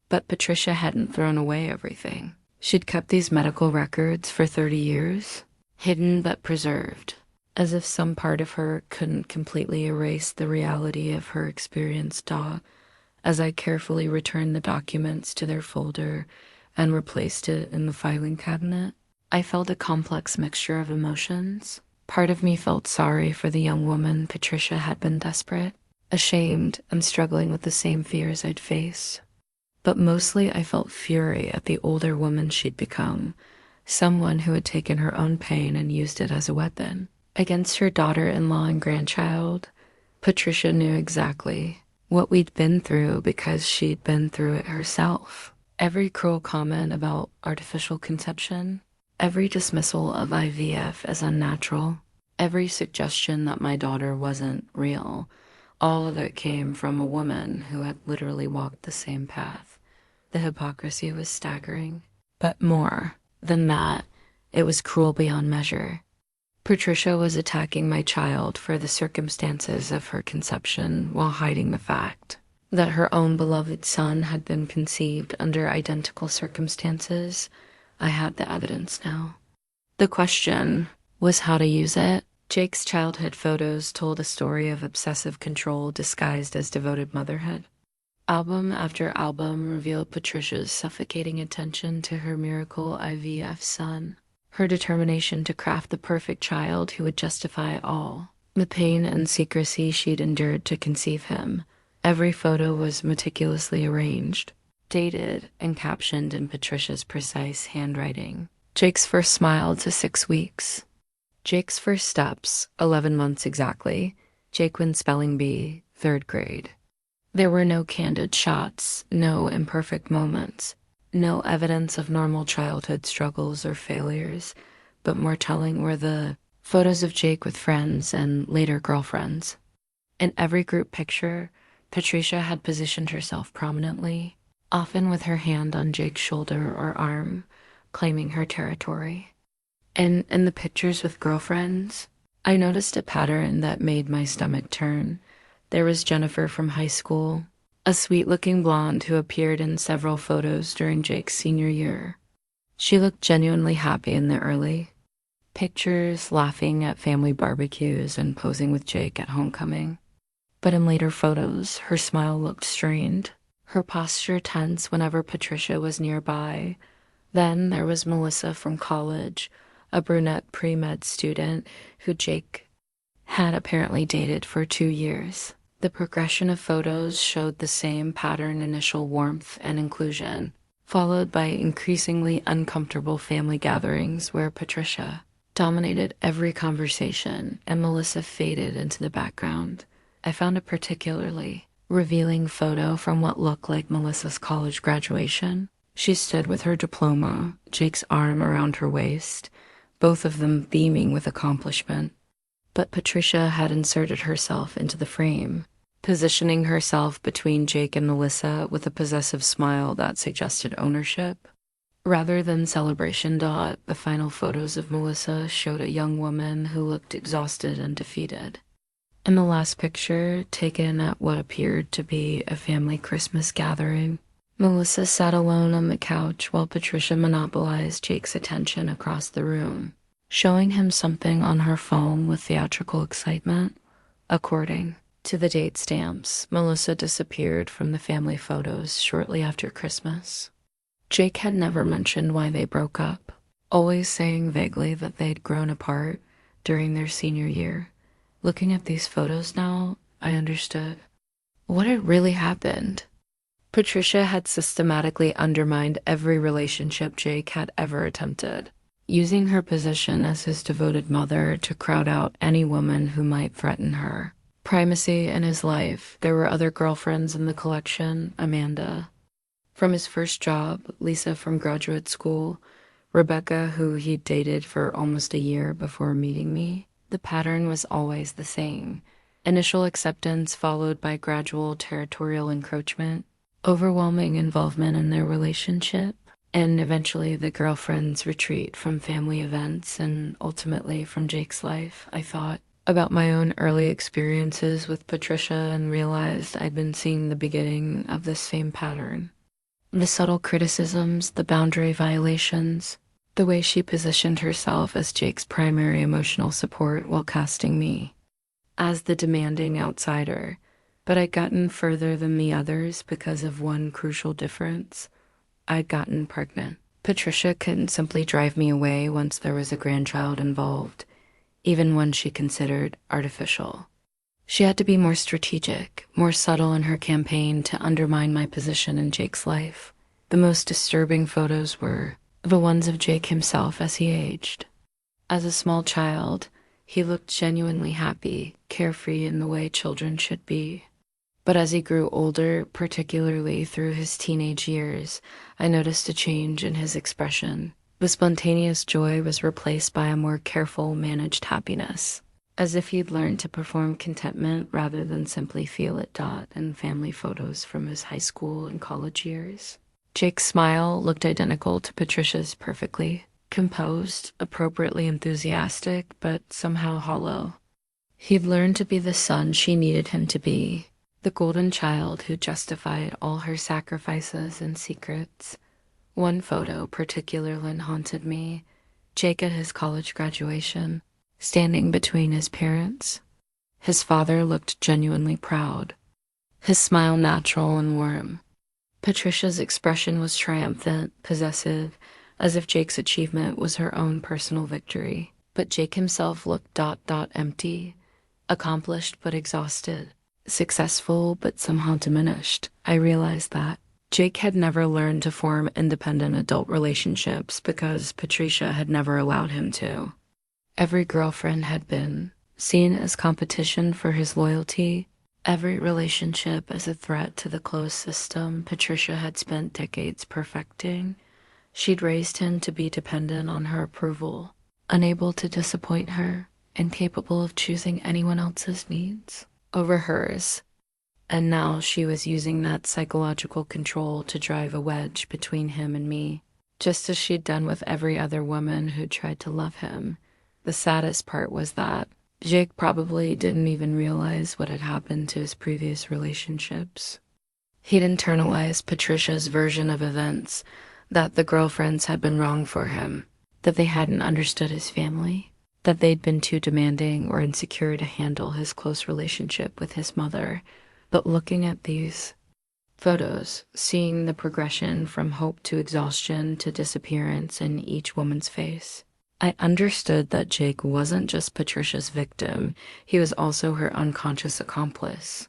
But Patricia hadn't thrown away everything. She'd kept these medical records for 30 years, hidden but preserved, as if some part of her couldn't completely erase the reality of her experienced dog. As I carefully returned the documents to their folder and replaced it in the filing cabinet, I felt a complex mixture of emotions. Part of me felt sorry for the young woman Patricia had been desperate, ashamed and struggling with the same fears I'd faced. But mostly I felt fury at the older woman she'd become, someone who had taken her own pain and used it as a weapon. Against her daughter-in-law and grandchild, Patricia knew exactly what we'd been through because she'd been through it herself. Every cruel comment about artificial conception, every dismissal of IVF as unnatural, every suggestion that my daughter wasn't real, all of it came from a woman who had literally walked the same path. The hypocrisy was staggering. But more than that, it was cruel beyond measure. Patricia was attacking my child for the circumstances of her conception while hiding the fact that her own beloved son had been conceived under identical circumstances. I had the evidence now. The question was how to use it. Jake's childhood photos told a story of obsessive control disguised as devoted motherhood. Album after album revealed Patricia's suffocating attention to her miracle IVF son, her determination to craft the perfect child who would justify all, the pain and secrecy she'd endured to conceive him. Every photo was meticulously arranged, dated, and captioned in Patricia's precise handwriting. Jake's first smile to 6 weeks. Jake's first steps, 11 months exactly. Jake went spelling bee, 3rd grade. There were no candid shots, no imperfect moments, no evidence of normal childhood struggles or failures, but more telling were the photos of Jake with friends and later girlfriends. In every group picture, Patricia had positioned herself prominently, often with her hand on Jake's shoulder or arm, claiming her territory. And in the pictures with girlfriends, I noticed a pattern that made my stomach turn. There was Jennifer from high school, a sweet-looking blonde who appeared in several photos during Jake's senior year. She looked genuinely happy in the early pictures, laughing at family barbecues and posing with Jake at homecoming. But in later photos, her smile looked strained, her posture tense whenever Patricia was nearby. Then there was Melissa from college, a brunette pre-med student who Jake had apparently dated for 2 years. The progression of photos showed the same pattern: initial warmth and inclusion, followed by increasingly uncomfortable family gatherings where Patricia dominated every conversation and Melissa faded into the background. I found a particularly revealing photo from what looked like Melissa's college graduation. She stood with her diploma, Jake's arm around her waist, both of them beaming with accomplishment. But Patricia had inserted herself into the frame, positioning herself between Jake and Melissa with a possessive smile that suggested ownership. Rather than celebration, the final photos of Melissa showed a young woman who looked exhausted and defeated. In the last picture, taken at what appeared to be a family Christmas gathering, Melissa sat alone on the couch while Patricia monopolized Jake's attention across the room, showing him something on her phone with theatrical excitement. According to the date stamps, Melissa disappeared from the family photos shortly after Christmas. Jake had never mentioned why they broke up, always saying vaguely that they'd grown apart during their senior year. Looking at these photos now, I understood what had really happened. Patricia had systematically undermined every relationship Jake had ever attempted, using her position as his devoted mother to crowd out any woman who might threaten her. Primacy in his life. There were other girlfriends in the collection: Amanda, From his first job, Lisa from graduate school, Rebecca, who he'd dated for almost a year before meeting me, the pattern was always the same. Initial acceptance followed by gradual territorial encroachment, overwhelming involvement in their relationship, and eventually the girlfriend's retreat from family events and ultimately from Jake's life. I thought about my own early experiences with Patricia and realized I'd been seeing the beginning of this same pattern. The subtle criticisms, the boundary violations, the way she positioned herself as Jake's primary emotional support while casting me as the demanding outsider. But I'd gotten further than the others because of one crucial difference. I'd gotten pregnant. Patricia couldn't simply drive me away once there was a grandchild involved, even one she considered artificial. She had to be more strategic, more subtle in her campaign to undermine my position in Jake's life. The most disturbing photos were the ones of Jake himself as he aged. As a small child, he looked genuinely happy, carefree in the way children should be. But as he grew older, particularly through his teenage years, I noticed a change in his expression. The spontaneous joy was replaced by a more careful, managed happiness, as if he'd learned to perform contentment rather than simply feel it. In family photos from his high school and college years, Jake's smile looked identical to Patricia's perfectly. Composed, appropriately enthusiastic, but somehow hollow. He'd learned to be the son she needed him to be, the golden child who justified all her sacrifices and secrets. One photo particularly haunted me. Jake at his college graduation, standing between his parents. His father looked genuinely proud, his smile natural and warm. Patricia's expression was triumphant, possessive, as if Jake's achievement was her own personal victory. But Jake himself looked empty, accomplished but exhausted, successful but somehow diminished. I realized that Jake had never learned to form independent adult relationships because Patricia had never allowed him to. Every girlfriend had been seen as competition for his loyalty, every relationship as a threat to the closed system Patricia had spent decades perfecting. She'd raised him to be dependent on her approval, unable to disappoint her, incapable of choosing anyone else's needs over hers. And now she was using that psychological control to drive a wedge between him and me, just as she'd done with every other woman who tried to love him. The saddest part was that Jake probably didn't even realize what had happened to his previous relationships. He'd internalized Patricia's version of events, that the girlfriends had been wrong for him, that they hadn't understood his family, that they'd been too demanding or insecure to handle his close relationship with his mother. But looking at these photos, seeing the progression from hope to exhaustion to disappearance in each woman's face, I understood that Jake wasn't just Patricia's victim, he was also her unconscious accomplice.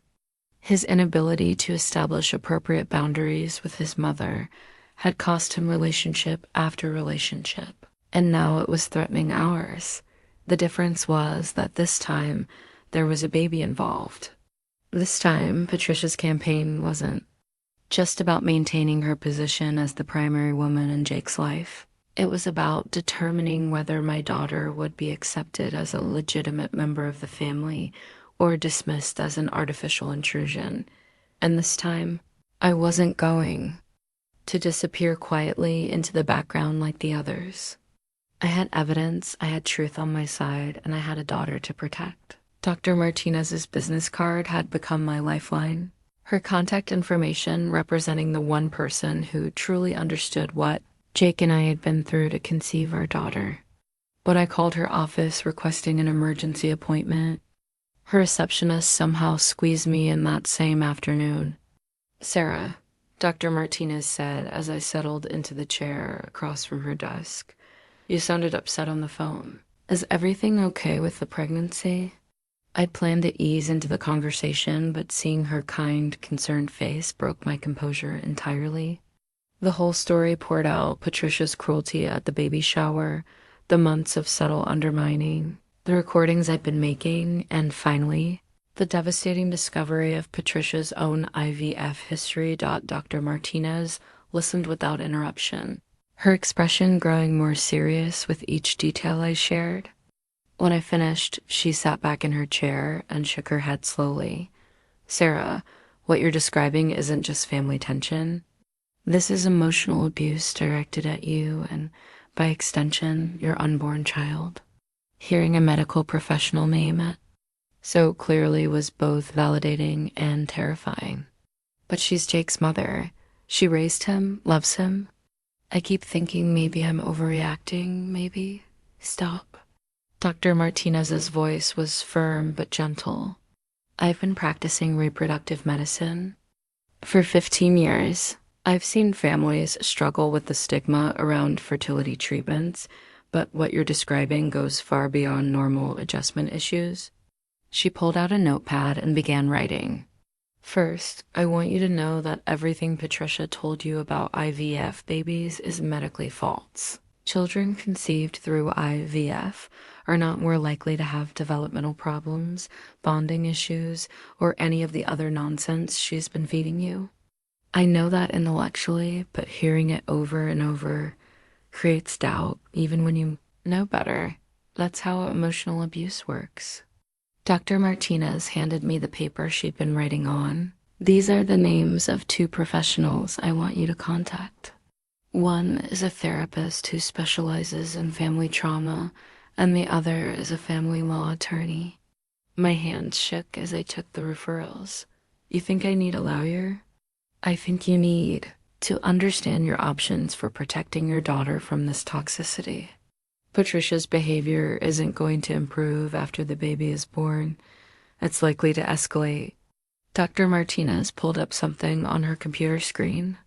His inability to establish appropriate boundaries with his mother had cost him relationship after relationship, and now it was threatening ours. The difference was that this time there was a baby involved. This time, Patricia's campaign wasn't just about maintaining her position as the primary woman in Jake's life. It was about determining whether my daughter would be accepted as a legitimate member of the family or dismissed as an artificial intrusion. And this time, I wasn't going to disappear quietly into the background like the others. I had evidence, I had truth on my side, and I had a daughter to protect. Dr. Martinez's business card had become my lifeline, her contact information representing the one person who truly understood what Jake and I had been through to conceive our daughter. When I called her office requesting an emergency appointment, her receptionist somehow squeezed me in that same afternoon. "Sarah," Dr. Martinez said as I settled into the chair across from her desk, "you sounded upset on the phone. Is everything okay with the pregnancy?" I'd planned to ease into the conversation, but seeing her kind, concerned face broke my composure entirely. The whole story poured out: Patricia's cruelty at the baby shower, the months of subtle undermining, the recordings I'd been making, and finally, the devastating discovery of Patricia's own IVF history. Dr. Martinez listened without interruption, her expression growing more serious with each detail I shared. When I finished, she sat back in her chair and shook her head slowly. Sarah, what you're describing isn't just family tension. This is emotional abuse directed at you and, by extension, your unborn child. Hearing a medical professional name it so clearly was both validating and terrifying. But she's Jake's mother. She raised him, loves him. I keep thinking maybe I'm overreacting, maybe. Stop. Dr. Martinez's voice was firm but gentle. I've been practicing reproductive medicine for 15 years. I've seen families struggle with the stigma around fertility treatments, but what you're describing goes far beyond normal adjustment issues. She pulled out a notepad and began writing. First, I want you to know that everything Patricia told you about IVF babies is medically false. Children conceived through IVF are not more likely to have developmental problems, bonding issues, or any of the other nonsense she's been feeding you. I know that intellectually, but hearing it over and over creates doubt, even when you know better. That's how emotional abuse works. Dr. Martinez handed me the paper she'd been writing on. These are the names of 2 professionals I want you to contact. One is a therapist who specializes in family trauma, and the other is a family law attorney. My hands shook as I took the referrals. You think I need a lawyer? I think you need to understand your options for protecting your daughter from this toxicity. Patricia's behavior isn't going to improve after the baby is born. It's likely to escalate. Dr. Martinez pulled up something on her computer screen.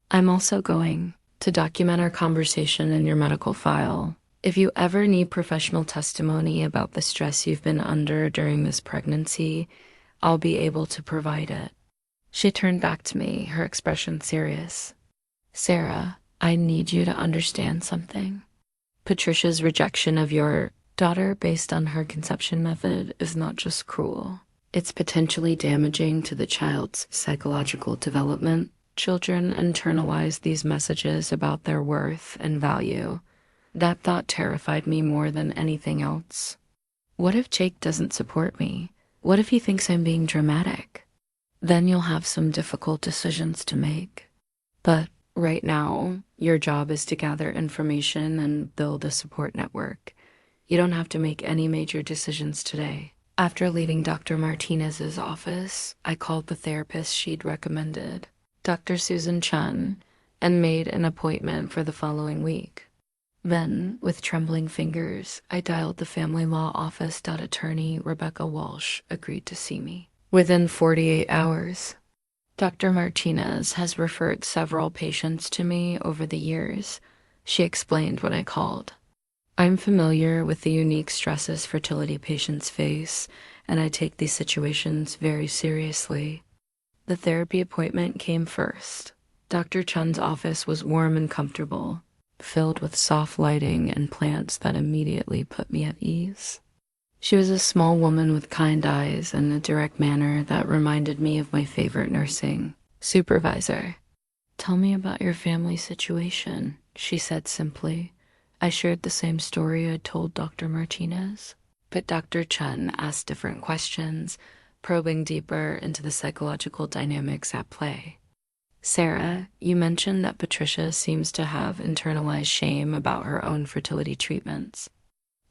I'm also going to document our conversation in your medical file. If you ever need professional testimony about the stress you've been under during this pregnancy, I'll be able to provide it. She turned back to me, her expression serious. Sarah, I need you to understand something. Patricia's rejection of your daughter based on her conception method is not just cruel. It's potentially damaging to the child's psychological development. Children internalize these messages about their worth and value. That thought terrified me more than anything else. What if Jake doesn't support me? What if he thinks I'm being dramatic? Then you'll have some difficult decisions to make. But right now, your job is to gather information and build a support network. You don't have to make any major decisions today. After leaving Dr. Martinez's office, I called the therapist she'd recommended, Dr. Susan Chun, and made an appointment for the following week. Then, with trembling fingers, I dialed the family law office. Attorney Rebecca Walsh agreed to see me. Within 48 hours, Dr. Martinez has referred several patients to me over the years. She explained when I called. I'm familiar with the unique stresses fertility patients face, and I take these situations very seriously. The therapy appointment came first. Dr. Chun's office was warm and comfortable, filled with soft lighting and plants that immediately put me at ease. She was a small woman with kind eyes and a direct manner that reminded me of my favorite nursing supervisor. Tell me about your family situation, she said simply. I shared the same story I told Dr. Martinez, but Dr. Chun asked different questions, probing deeper into the psychological dynamics at play. Sarah, you mentioned that Patricia seems to have internalized shame about her own fertility treatments.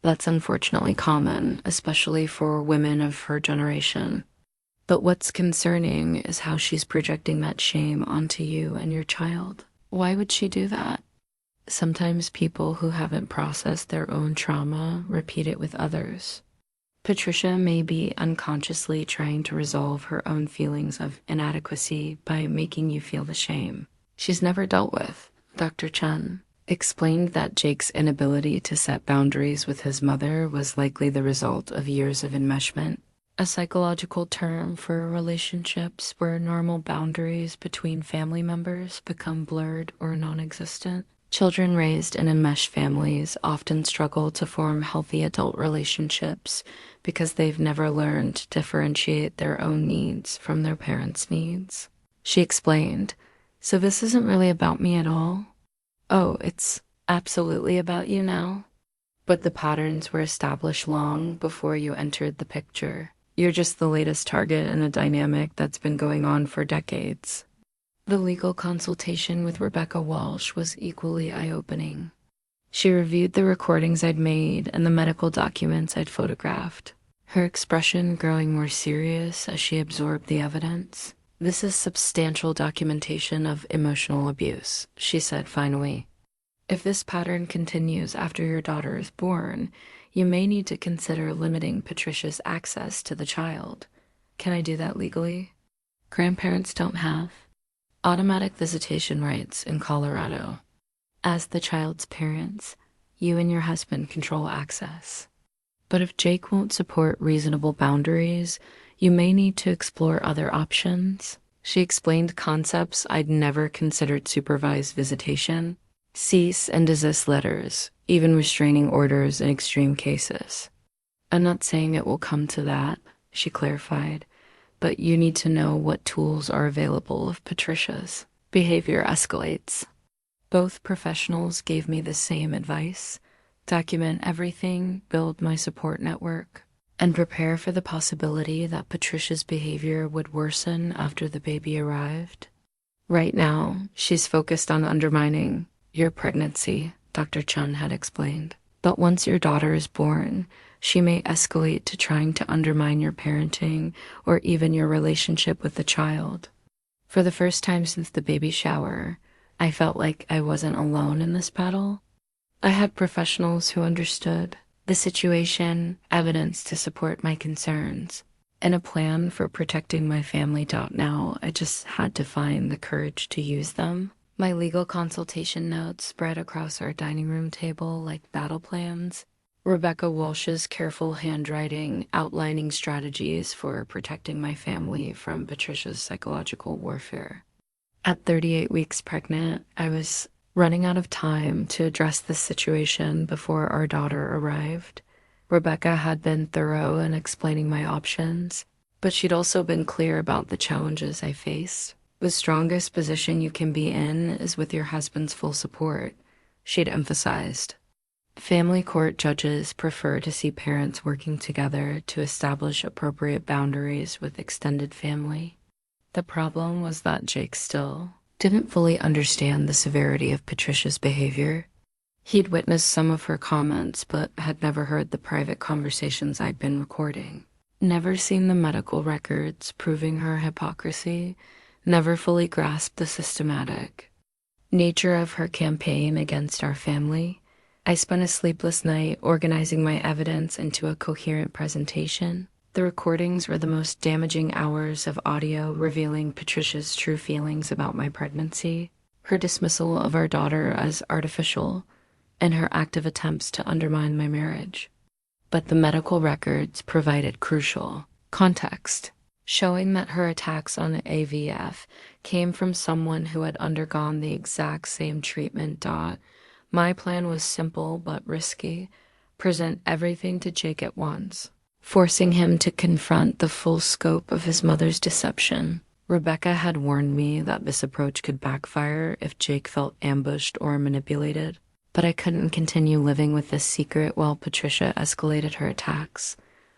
That's unfortunately common, especially for women of her generation. But what's concerning is how she's projecting that shame onto you and your child. Why would she do that? Sometimes people who haven't processed their own trauma repeat it with others. Patricia may be unconsciously trying to resolve her own feelings of inadequacy by making you feel the shame she's never dealt with. Dr. Chun explained that Jake's inability to set boundaries with his mother was likely the result of years of enmeshment, a psychological term for relationships where normal boundaries between family members become blurred or non-existent. Children raised in enmeshed families often struggle to form healthy adult relationships because they've never learned to differentiate their own needs from their parents' needs. She explained, So this isn't really about me at all? Oh, it's absolutely about you now? But the patterns were established long before you entered the picture. You're just the latest target in a dynamic that's been going on for decades. The legal consultation with Rebecca Walsh was equally eye-opening. She reviewed the recordings I'd made and the medical documents I'd photographed, her expression growing more serious as she absorbed the evidence. "This is substantial documentation of emotional abuse," she said finally. "If this pattern continues after your daughter is born, you may need to consider limiting Patricia's access to the child." "Can I do that legally?" "Grandparents don't have automatic visitation rights in Colorado. As the child's parents, you and your husband control access. But if Jake won't support reasonable boundaries, you may need to explore other options." She explained concepts I'd never considered: supervised visitation, cease and desist letters, even restraining orders in extreme cases. "I'm not saying it will come to that," she clarified, "but you need to know what tools are available if Patricia's behavior escalates." Both professionals gave me the same advice: document everything, build my support network, and prepare for the possibility that Patricia's behavior would worsen after the baby arrived. "Right now, she's focused on undermining your pregnancy," Dr. Chun had explained. "But once your daughter is born, she may escalate to trying to undermine your parenting or even your relationship with the child." For the first time since the baby shower, I felt like I wasn't alone in this battle. I had professionals who understood the situation, evidence to support my concerns, and a plan for protecting my family. Now I just had to find the courage to use them. My legal consultation notes spread across our dining room table like battle plans. Rebecca Walsh's careful handwriting outlining strategies for protecting my family from Patricia's psychological warfare. At 38 weeks pregnant, I was running out of time to address this situation before our daughter arrived. Rebecca had been thorough in explaining my options, but she'd also been clear about the challenges I faced. "The strongest position you can be in is with your husband's full support," she'd emphasized. "Family court judges prefer to see parents working together to establish appropriate boundaries with extended family." The problem was that Jake still didn't fully understand the severity of Patricia's behavior. He'd witnessed some of her comments, but had never heard the private conversations I'd been recording, never seen the medical records proving her hypocrisy, never fully grasped the systematic nature of her campaign against our family. I spent a sleepless night organizing my evidence into a coherent presentation. The recordings were the most damaging hours of audio revealing Patricia's true feelings about my pregnancy, her dismissal of our daughter as artificial, and her active attempts to undermine my marriage. But the medical records provided crucial context, showing that her attacks on AVF came from someone who had undergone the exact same treatment. My plan was simple but risky: present everything to Jake at once, forcing him to confront the full scope of his mother's deception. Rebecca had warned me that this approach could backfire if Jake felt ambushed or manipulated, but I couldn't continue living with this secret while Patricia escalated her attacks.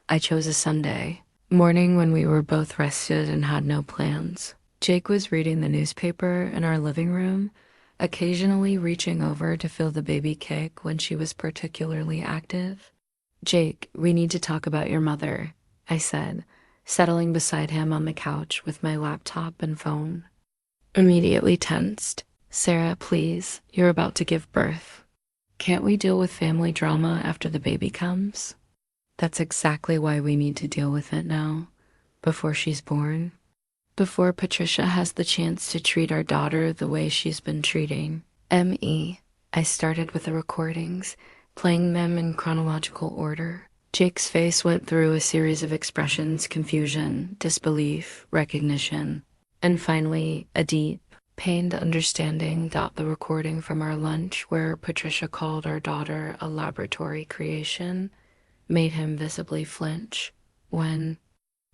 I chose a Sunday morning when we were both rested and had no plans. Jake was reading the newspaper in our living room, occasionally reaching over to feel the baby kick when she was particularly active. "Jake, we need to talk about your mother," I said, settling beside him on the couch with my laptop and phone. Immediately tensed. "Sarah, please, you're about to give birth. Can't we deal with family drama after the baby comes?" "That's exactly why we need to deal with it now, before she's born. Before Patricia has the chance to treat our daughter the way she's been treating me." I started with the recordings, playing them in chronological order. Jake's face went through a series of expressions: confusion, disbelief, recognition, and finally a deep, pained understanding. The recording from our lunch where Patricia called our daughter a laboratory creation made him visibly flinch. When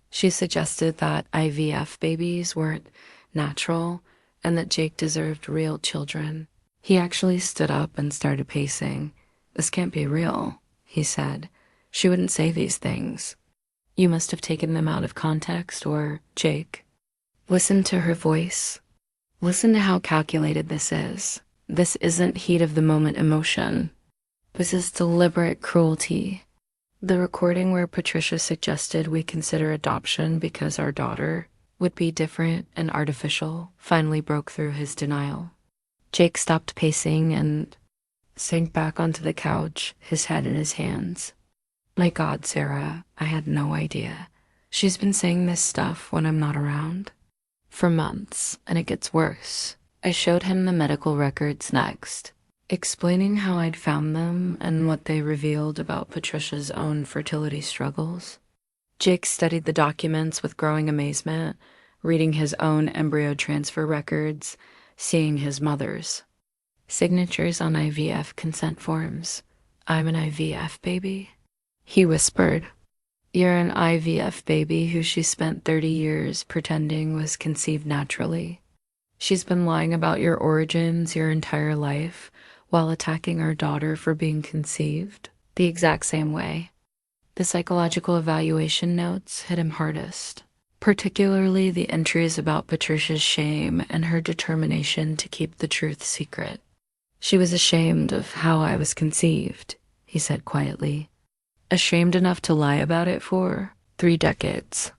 she suggested that IVF babies weren't natural, and that Jake deserved real children. He actually stood up and started pacing. "This can't be real," he said. "She wouldn't say these things. You must have taken them out of context, or Jake." Listen to her voice. Listen to how calculated this is. This isn't heat of the moment emotion. This is deliberate cruelty. The recording where Patricia suggested we consider adoption because our daughter would be different and artificial finally broke through his denial. Jake stopped pacing and sank back onto the couch, his head in his hands. "My God, Sarah, I had no idea. She's been saying this stuff when I'm not around for months, and it gets worse." I showed him the medical records next, explaining how I'd found them and what they revealed about Patricia's own fertility struggles. Jake studied the documents with growing amazement, reading his own embryo transfer records, seeing his mother's signatures on IVF consent forms. "I'm an IVF baby," he whispered. "You're an IVF baby who she spent 30 years pretending was conceived naturally. She's been lying about your origins your entire life while attacking our daughter for being conceived the exact same way." The psychological evaluation notes hit him hardest, particularly the entries about Patricia's shame and her determination to keep the truth secret. "She was ashamed of how I was conceived," he said quietly. "Ashamed enough to lie about it for 3 decades.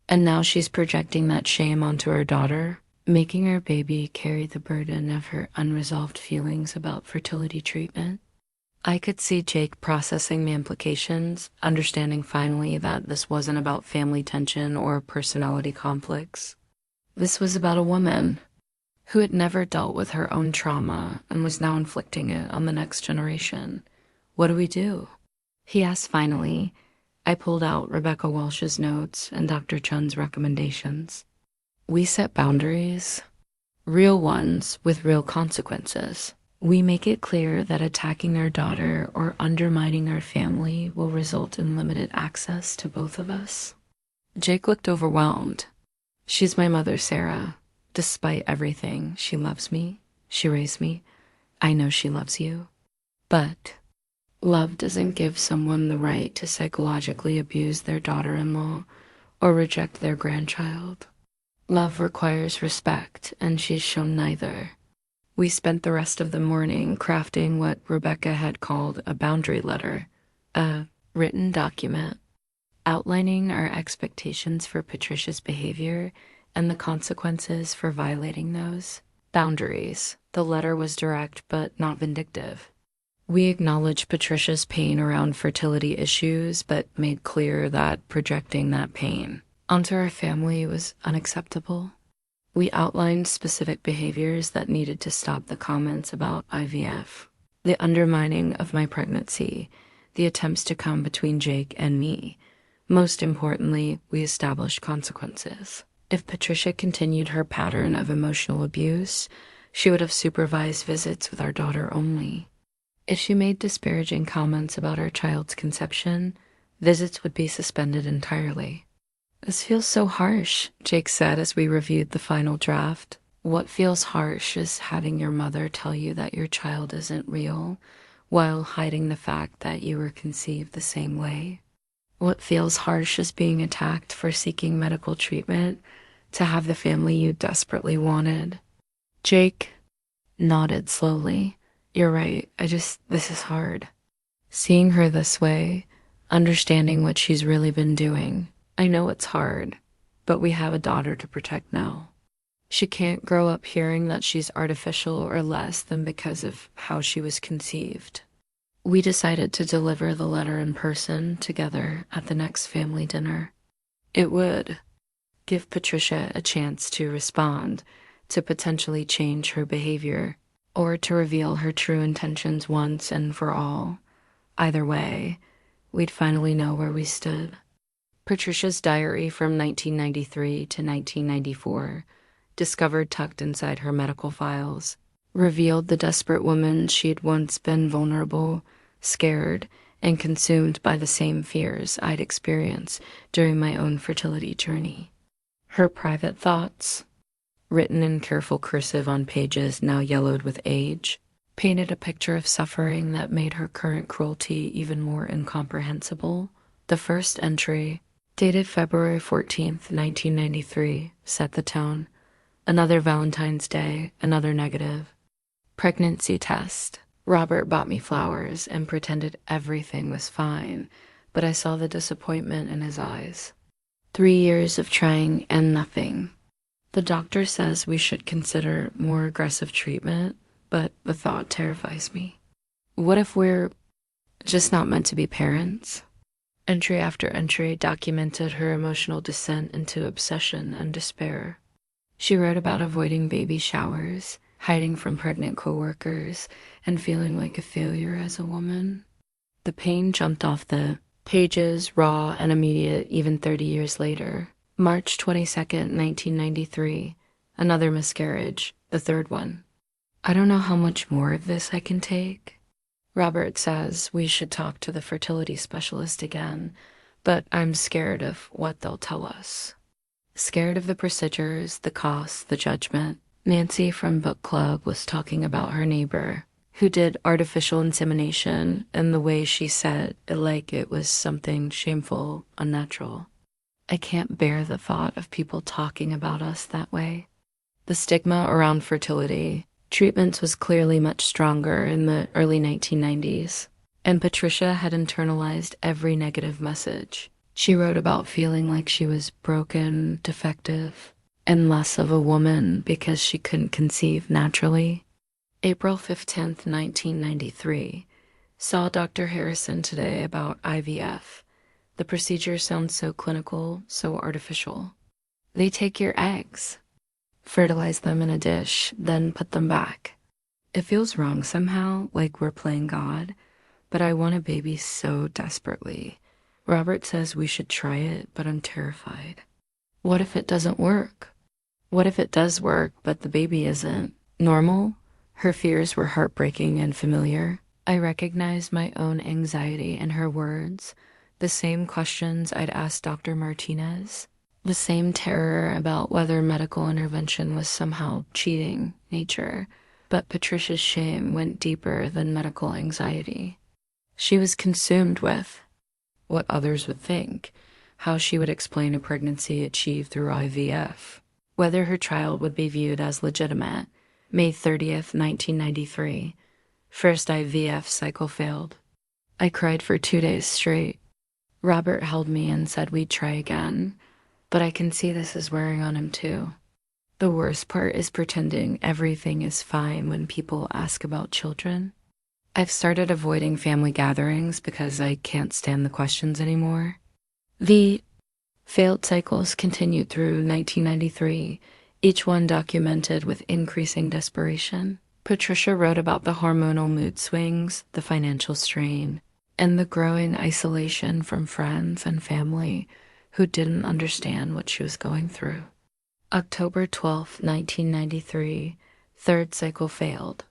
And now she's projecting that shame onto her daughter, making her baby carry the burden of her unresolved feelings about fertility treatment." I could see Jake processing the implications, understanding finally that this wasn't about family tension or personality conflicts. This was about a woman who had never dealt with her own trauma and was now inflicting it on the next generation. "What do we do?" he asked finally. I pulled out Rebecca Walsh's notes and Dr. Chun's recommendations. "We set boundaries, real ones with real consequences. We make it clear that attacking our daughter or undermining our family will result in limited access to both of us." Jake looked overwhelmed. "She's my mother, Sarah. Despite everything, she loves me. She raised me. I know she loves you. But love doesn't give someone the right to psychologically abuse their daughter-in-law or reject their grandchild. Love requires respect, and she's shown neither." We spent the rest of the morning crafting what Rebecca had called a boundary letter, a written document outlining our expectations for Patricia's behavior and the consequences for violating those boundaries. The letter was direct but not vindictive. We acknowledged Patricia's pain around fertility issues, but made clear that projecting that pain onto our family was unacceptable. We outlined specific behaviors that needed to stop the comments about IVF, the undermining of my pregnancy, the attempts to come between Jake and me. Most importantly, we established consequences. If Patricia continued her pattern of emotional abuse, she would have supervised visits with our daughter only. If she made disparaging comments about our child's conception, visits would be suspended entirely. "This feels so harsh," Jake said as we reviewed the final draft. "What feels harsh is having your mother tell you that your child isn't real while hiding the fact that you were conceived the same way. What feels harsh is being attacked for seeking medical treatment to have the family you desperately wanted." Jake nodded slowly. "You're right. This is hard. Seeing her this way, understanding what she's really been doing. I know it's hard, but we have a daughter to protect now. She can't grow up hearing that she's artificial or less than because of how she was conceived." We decided to deliver the letter in person together at the next family dinner. It would give Patricia a chance to respond, to potentially change her behavior, or to reveal her true intentions once and for all. Either way, we'd finally know where we stood. Patricia's diary from 1993 to 1994, discovered tucked inside her medical files, revealed the desperate woman she'd once been, vulnerable, scared, and consumed by the same fears I'd experienced during my own fertility journey. Her private thoughts, written in careful cursive on pages now yellowed with age, painted a picture of suffering that made her current cruelty even more incomprehensible. The first entry, dated February 14th, 1993, set the tone. Another Valentine's Day, another negative. Pregnancy test. Robert bought me flowers and pretended everything was fine, but I saw the disappointment in his eyes. 3 years of trying and nothing. The doctor says we should consider more aggressive treatment, but the thought terrifies me. What if we're just not meant to be parents? Entry after entry documented her emotional descent into obsession and despair. She wrote about avoiding baby showers, hiding from pregnant coworkers, and feeling like a failure as a woman. The pain jumped off the pages, raw and immediate, even 30 years later. March 22nd, 1993, another miscarriage, the third one. I don't know how much more of this I can take. Robert says we should talk to the fertility specialist again, but I'm scared of what they'll tell us. Scared of the procedures, the costs, the judgment. Nancy from book club was talking about her neighbor who did artificial insemination, and the way she said it like it was something shameful, unnatural. I can't bear the thought of people talking about us that way. The stigma around fertility treatments was clearly much stronger in the early 1990s, and Patricia had internalized every negative message. She wrote about feeling like she was broken, defective, and less of a woman because she couldn't conceive naturally. April 15th, 1993, saw Dr. Harrison today about IVF. The procedure sounds so clinical, so artificial. They take your eggs, fertilize them in a dish, then put them back. It feels wrong somehow, like we're playing God, but I want a baby so desperately. Robert says we should try it, but I'm terrified. What if it doesn't work? What if it does work, but the baby isn't normal? Her fears were heartbreaking and familiar. I recognized my own anxiety in her words, the same questions I'd asked Dr. Martinez, the same terror about whether medical intervention was somehow cheating nature. But Patricia's shame went deeper than medical anxiety. She was consumed with what others would think, how she would explain a pregnancy achieved through IVF, whether her child would be viewed as legitimate. May 30th, 1993. First IVF cycle failed. I cried for 2 days straight. Robert held me and said we'd try again, but I can see this is wearing on him too. The worst part is pretending everything is fine when people ask about children. I've started avoiding family gatherings because I can't stand the questions anymore. The failed cycles continued through 1993, each one documented with increasing desperation. Patricia wrote about the hormonal mood swings, the financial strain, and the growing isolation from friends and family who didn't understand what she was going through. October 12th, 1993, third cycle failed.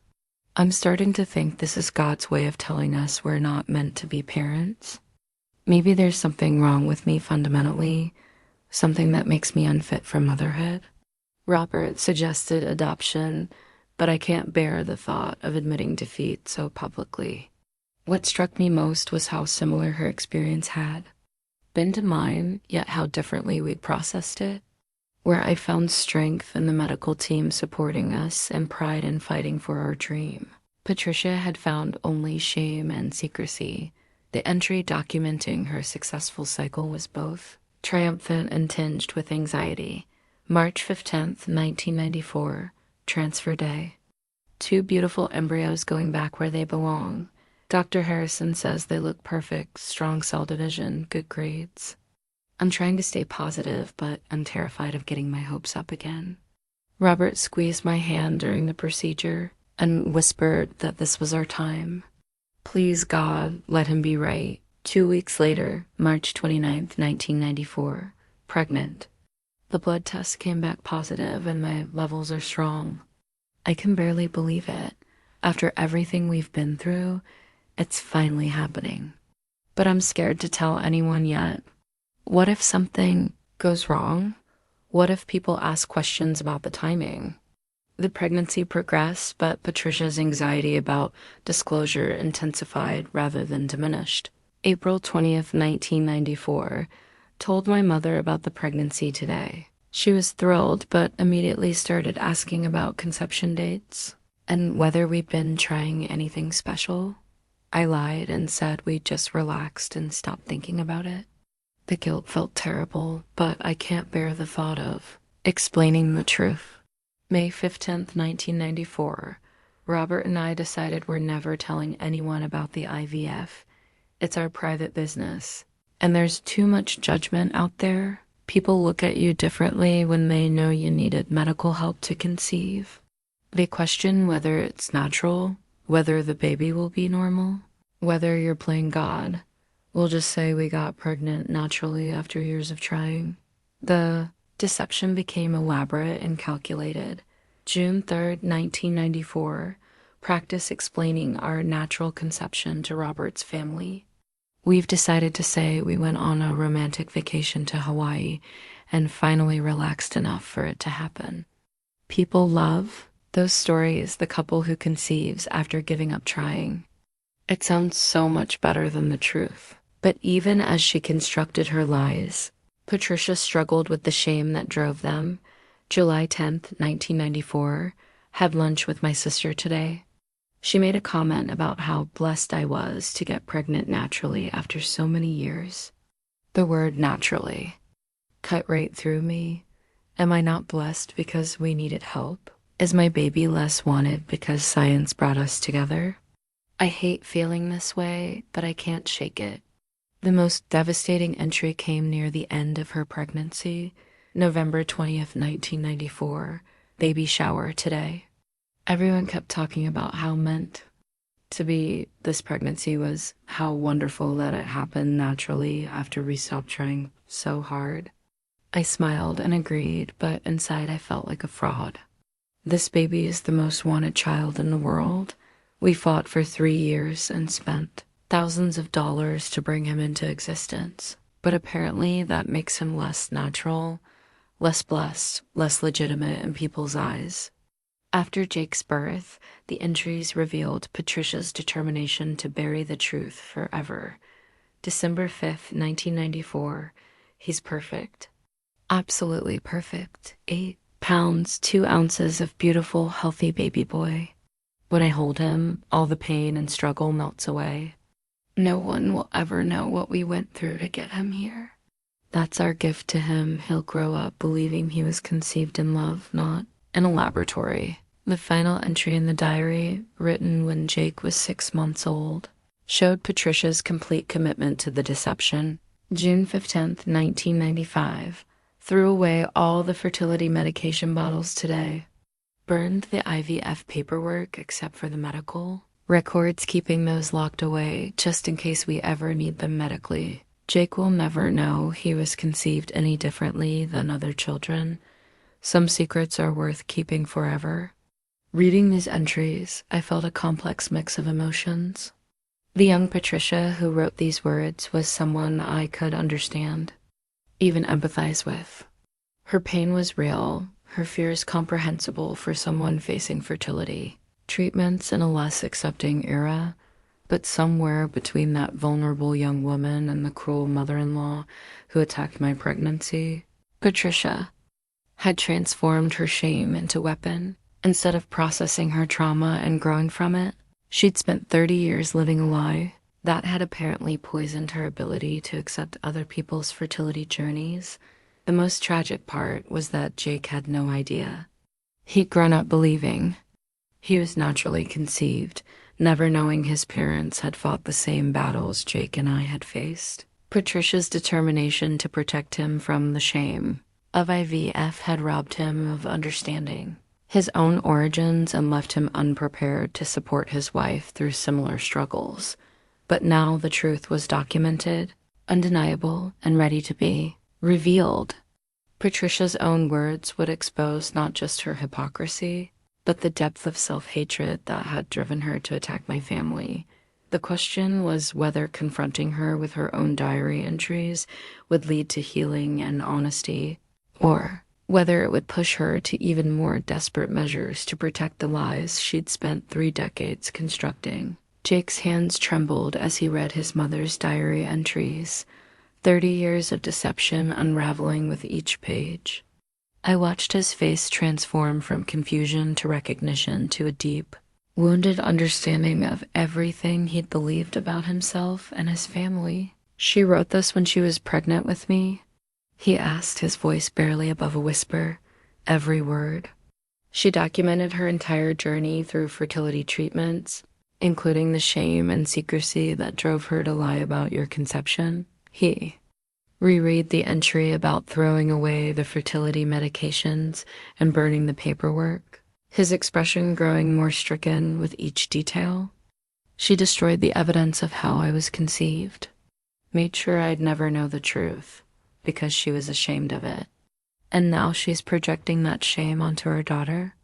I'm starting to think this is God's way of telling us we're not meant to be parents. Maybe there's something wrong with me fundamentally, something that makes me unfit for motherhood. Robert suggested adoption, but I can't bear the thought of admitting defeat so publicly. What struck me most was how similar her experience had been to mine, yet how differently we'd processed it. Where I found strength in the medical team supporting us and pride in fighting for our dream, Patricia had found only shame and secrecy. The entry documenting her successful cycle was both triumphant and tinged with anxiety. March 15th, 1994, transfer day. 2 beautiful embryos going back where they belong. Dr. Harrison says they look perfect, strong cell division, good grades. I'm trying to stay positive, but I'm terrified of getting my hopes up again. Robert squeezed my hand during the procedure and whispered that this was our time. Please, God, let him be right. 2 weeks later, March 29th, 1994, pregnant. The blood test came back positive and my levels are strong. I can barely believe it. After everything we've been through, it's finally happening. But I'm scared to tell anyone yet. What if something goes wrong? What if people ask questions about the timing? The pregnancy progressed, but Patricia's anxiety about disclosure intensified rather than diminished. April 20th, 1994, told my mother about the pregnancy today. She was thrilled, but immediately started asking about conception dates and whether we'd been trying anything special. I lied and said we'd just relaxed and stopped thinking about it. The guilt felt terrible, but I can't bear the thought of explaining the truth. May 15th, 1994, Robert and I decided we're never telling anyone about the IVF. It's our private business. And there's too much judgment out there. People look at you differently when they know you needed medical help to conceive. They question whether it's natural, whether the baby will be normal, whether you're playing God. We'll just say we got pregnant naturally after years of trying. The deception became elaborate and calculated. June 3rd, 1994, practice explaining our natural conception to Robert's family. We've decided to say we went on a romantic vacation to Hawaii and finally relaxed enough for it to happen. People love those stories, the couple who conceives after giving up trying. It sounds so much better than the truth. But even as she constructed her lies, Patricia struggled with the shame that drove them. July 10th, 1994, had lunch with my sister today. She made a comment about how blessed I was to get pregnant naturally after so many years. The word naturally cut right through me. Am I not blessed because we needed help? Is my baby less wanted because science brought us together? I hate feeling this way, but I can't shake it. The most devastating entry came near the end of her pregnancy, November 20th, 1994, baby shower today. Everyone kept talking about how meant to be this pregnancy was how wonderful that it happened naturally after we stopped trying so hard. I smiled and agreed, but inside I felt like a fraud. This baby is the most wanted child in the world. We fought for 3 years and spent thousands of dollars to bring him into existence. But apparently that makes him less natural, less blessed, less legitimate in people's eyes. After Jake's birth, the entries revealed Patricia's determination to bury the truth forever. December 5th, 1994, he's perfect. Absolutely perfect. 8 pounds, 2 ounces of beautiful, healthy baby boy. When I hold him, all the pain and struggle melts away. No one will ever know what we went through to get him here. That's our gift to him. He'll grow up believing he was conceived in love, not in a laboratory. The final entry in the diary, written when Jake was 6 months old, showed Patricia's complete commitment to the deception. June 15th, 1995, threw away all the fertility medication bottles today. Burned the IVF paperwork except for the medical records, keeping those locked away just in case we ever need them medically. Jake will never know he was conceived any differently than other children. Some secrets are worth keeping forever. Reading these entries, I felt a complex mix of emotions. The young Patricia who wrote these words was someone I could understand, even empathize with. Her pain was real, her fears comprehensible for someone facing fertility, treatments in a less accepting era, but somewhere between that vulnerable young woman and the cruel mother-in-law who attacked my pregnancy, Patricia had transformed her shame into weapon. Instead of processing her trauma and growing from it, she'd spent 30 years living a lie that had apparently poisoned her ability to accept other people's fertility journeys. The most tragic part was that Jake had no idea. He'd grown up believing he was naturally conceived, never knowing his parents had fought the same battles Jake and I had faced. Patricia's determination to protect him from the shame of IVF had robbed him of understanding his own origins and left him unprepared to support his wife through similar struggles. But now the truth was documented, undeniable, and ready to be revealed. Patricia's own words would expose not just her hypocrisy, but the depth of self-hatred that had driven her to attack my family. The question was whether confronting her with her own diary entries would lead to healing and honesty, or whether it would push her to even more desperate measures to protect the lies she'd spent 3 decades constructing. Jake's hands trembled as he read his mother's diary entries, 30 years of deception unraveling with each page. I watched his face transform from confusion to recognition to a deep, wounded understanding of everything he'd believed about himself and his family. "She wrote this when she was pregnant with me?" he asked, his voice barely above a whisper, every word. "She documented her entire journey through fertility treatments, including the shame and secrecy that drove her to lie about your conception?" He reread the entry about throwing away the fertility medications and burning the paperwork, his expression growing more stricken with each detail. "She destroyed the evidence of how I was conceived, made sure I'd never know the truth, because she was ashamed of it. And now she's projecting that shame onto her daughter."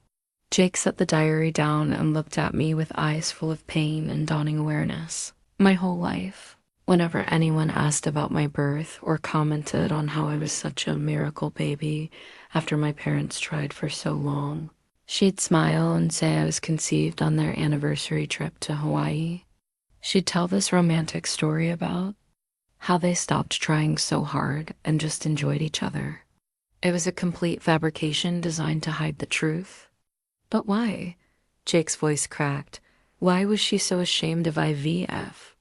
Jake set the diary down and looked at me with eyes full of pain and dawning awareness. My whole life, whenever anyone asked about my birth or commented on how I was such a miracle baby after my parents tried for so long, she'd smile and say I was conceived on their anniversary trip to Hawaii. She'd tell this romantic story about how they stopped trying so hard and just enjoyed each other. It was a complete fabrication designed to hide the truth. But why? Jake's voice cracked. Why was she so ashamed of IVF?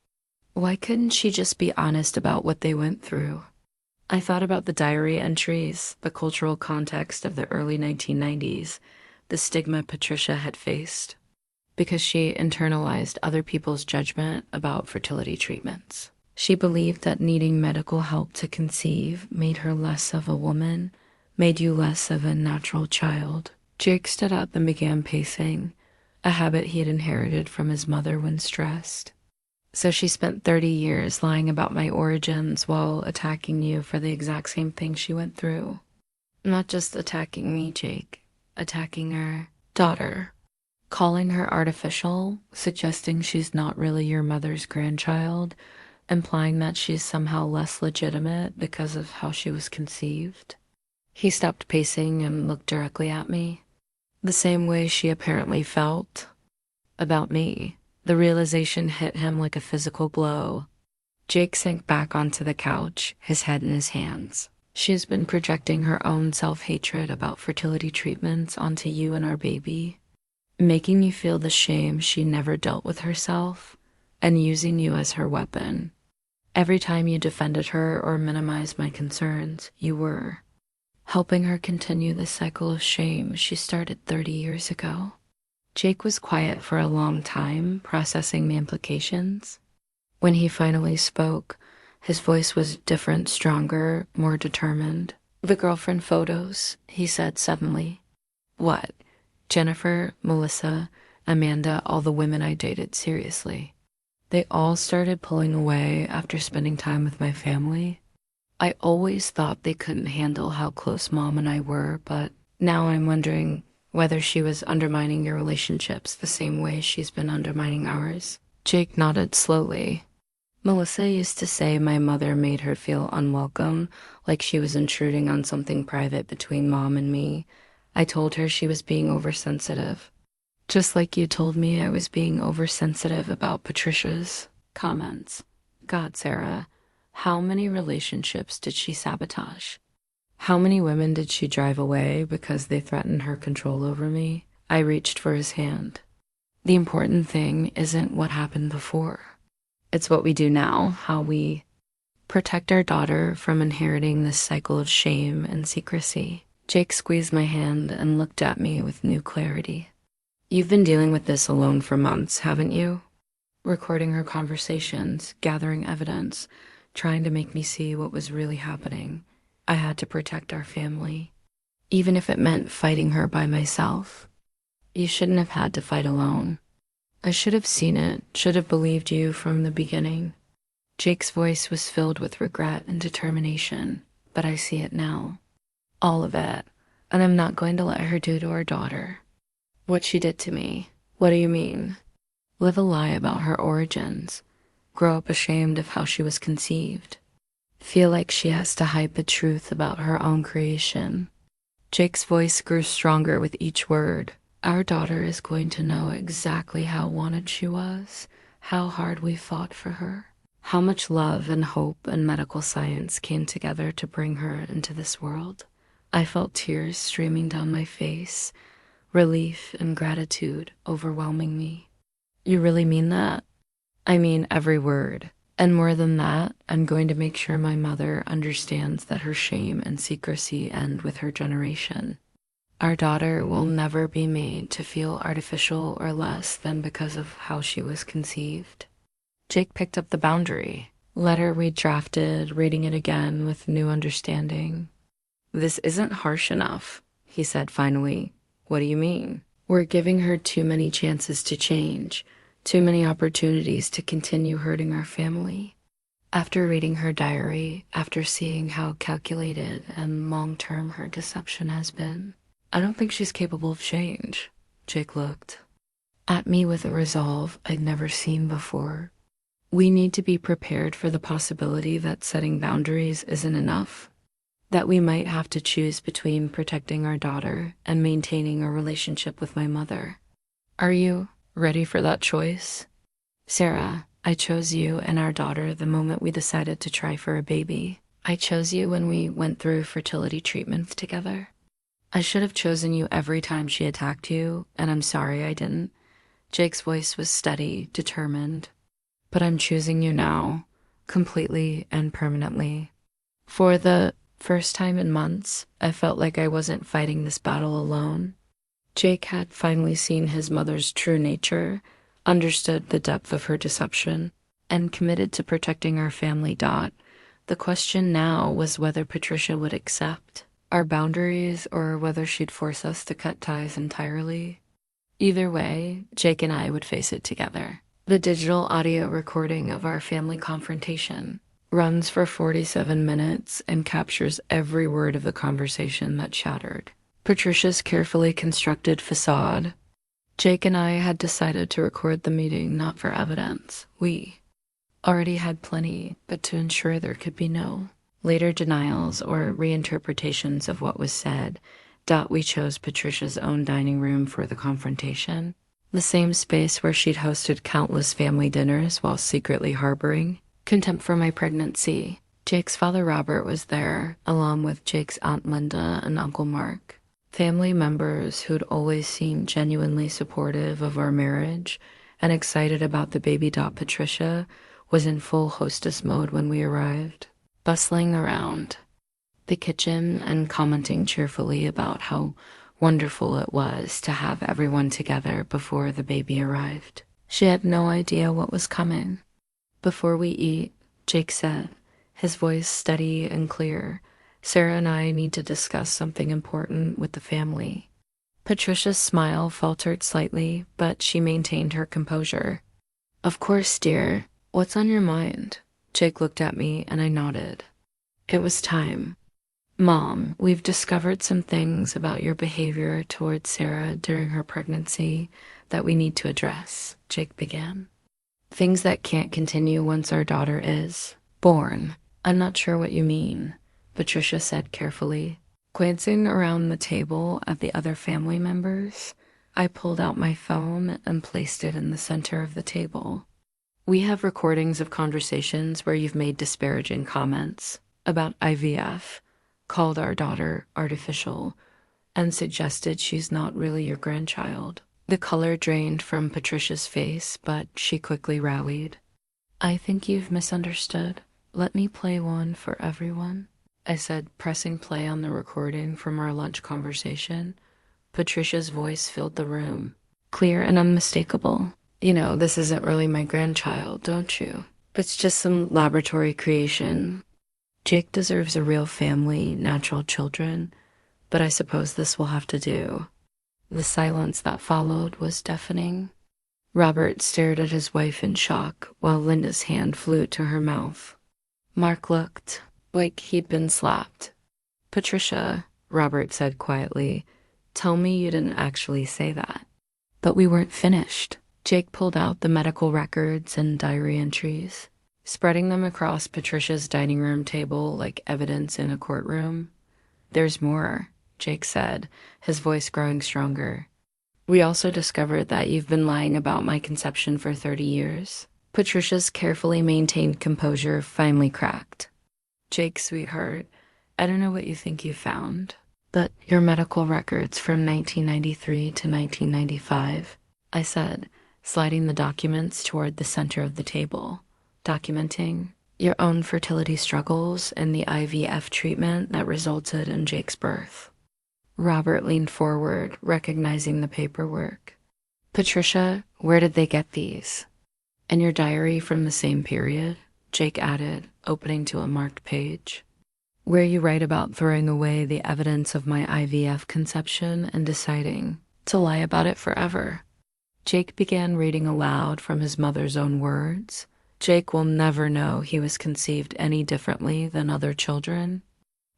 Why couldn't she just be honest about what they went through? I thought about the diary entries, the cultural context of the early 1990s, the stigma Patricia had faced, because she internalized other people's judgment about fertility treatments. She believed that needing medical help to conceive made her less of a woman, made you less of a natural child. Jake stood up and began pacing, a habit he had inherited from his mother when stressed. "So she spent 30 years lying about my origins while attacking you for the exact same thing she went through. Not just attacking me, Jake, attacking her daughter, calling her artificial, suggesting she's not really your mother's grandchild, implying that she's somehow less legitimate because of how she was conceived." He stopped pacing and looked directly at me, the same way she apparently felt about me. The realization hit him like a physical blow. Jake sank back onto the couch, his head in his hands. "She's been projecting her own self-hatred about fertility treatments onto you and our baby, making you feel the shame she never dealt with herself, and using you as her weapon. Every time you defended her or minimized my concerns, you were helping her continue the cycle of shame she started 30 years ago." Jake was quiet for a long time, processing the implications. When he finally spoke, his voice was different, stronger, more determined. "The girlfriend photos," he said suddenly. "What? Jennifer, Melissa, Amanda, all the women I dated seriously. They all started pulling away after spending time with my family. I always thought they couldn't handle how close Mom and I were, but now I'm wondering whether she was undermining your relationships the same way she's been undermining ours." Jake nodded slowly. "Melissa used to say my mother made her feel unwelcome, like she was intruding on something private between Mom and me. I told her she was being oversensitive. Just like you told me I was being oversensitive about Patricia's comments. God, Sarah, how many relationships did she sabotage? How many women did she drive away because they threatened her control over me?" I reached for his hand. "The important thing isn't what happened before. It's what we do now, how we protect our daughter from inheriting this cycle of shame and secrecy." Jake squeezed my hand and looked at me with new clarity. "You've been dealing with this alone for months, haven't you? Recording her conversations, gathering evidence, trying to make me see what was really happening. I had to protect our family, even if it meant fighting her by myself. You shouldn't have had to fight alone. I should have seen it, should have believed you from the beginning." Jake's voice was filled with regret and determination, but I see it now. All of it, and I'm not going to let her do to our daughter what she did to me. "What do you mean?" "Live a lie about her origins, grow up ashamed of how she was conceived, feel like she has to hide the truth about her own creation." Jake's voice grew stronger with each word. Our daughter is going to know exactly how wanted she was, how hard we fought for her, how much love and hope and medical science came together to bring her into this world. I felt tears streaming down my face, relief and gratitude overwhelming me. You really mean that? I mean every word. And more than that, I'm going to make sure my mother understands that her shame and secrecy end with her generation. Our daughter will never be made to feel artificial or less than because of how she was conceived. Jake picked up the boundary, letter we drafted, reading it again with new understanding. This isn't harsh enough, he said finally. What do you mean? We're giving her too many chances to change, too many opportunities to continue hurting our family. After reading her diary, after seeing how calculated and long-term her deception has been, I don't think she's capable of change. Jake looked at me with a resolve I'd never seen before. We need to be prepared for the possibility that setting boundaries isn't enough, that we might have to choose between protecting our daughter and maintaining a relationship with my mother. Are you ready for that choice? Sarah, I chose you and our daughter the moment we decided to try for a baby. I chose you when we went through fertility treatments together. I should have chosen you every time she attacked you, and I'm sorry I didn't. Jake's voice was steady, determined. But I'm choosing you now, completely and permanently. For the first time in months, I felt like I wasn't fighting this battle alone. Jake had finally seen his mother's true nature, understood the depth of her deception, and committed to protecting our family. The question now was whether Patricia would accept our boundaries or whether she'd force us to cut ties entirely. Either way, Jake and I would face it together. The digital audio recording of our family confrontation runs for 47 minutes and captures every word of the conversation that shattered Patricia's carefully constructed facade. Jake and I had decided to record the meeting not for evidence. We already had plenty, but to ensure there could be no later denials or reinterpretations of what was said. We chose Patricia's own dining room for the confrontation, the same space where she'd hosted countless family dinners while secretly harboring contempt for my pregnancy. Jake's father Robert was there, along with Jake's Aunt Linda and Uncle Mark, family members who'd always seemed genuinely supportive of our marriage and excited about the baby. Patricia was in full hostess mode when we arrived, bustling around the kitchen and commenting cheerfully about how wonderful it was to have everyone together before the baby arrived. She had no idea what was coming. Before we eat, Jake said, his voice steady and clear, Sarah and I need to discuss something important with the family. Patricia's smile faltered slightly, but she maintained her composure. Of course, dear. What's on your mind? Jake looked at me and I nodded. It was time. Mom, we've discovered some things about your behavior towards Sarah during her pregnancy that we need to address, Jake began. Things that can't continue once our daughter is born. I'm not sure what you mean, Patricia said carefully. Glancing around the table at the other family members, I pulled out my phone and placed it in the center of the table. We have recordings of conversations where you've made disparaging comments about IVF, called our daughter artificial, and suggested she's not really your grandchild. The color drained from Patricia's face, but she quickly rallied. I think you've misunderstood. Let me play one for everyone, I said, pressing play on the recording from our lunch conversation. Patricia's voice filled the room, clear and unmistakable. You know, this isn't really my grandchild, don't you? It's just some laboratory creation. Jake deserves a real family, natural children, but I suppose this will have to do. The silence that followed was deafening. Robert stared at his wife in shock while Linda's hand flew to her mouth. Mark looked like he'd been slapped. Patricia, Robert said quietly, tell me you didn't actually say that. But we weren't finished. Jake pulled out the medical records and diary entries, spreading them across Patricia's dining room table like evidence in a courtroom. There's more, Jake said, his voice growing stronger. We also discovered that you've been lying about my conception for 30 years. Patricia's carefully maintained composure finally cracked. Jake, sweetheart, I don't know what you think you found, but your medical records from 1993 to 1995, I said, sliding the documents toward the center of the table, documenting your own fertility struggles and the IVF treatment that resulted in Jake's birth. Robert leaned forward, recognizing the paperwork. Patricia, where did they get these? In your diary from the same period, Jake added, opening to a marked page, where you write about throwing away the evidence of my IVF conception and deciding to lie about it forever. Jake began reading aloud from his mother's own words. Jake will never know he was conceived any differently than other children.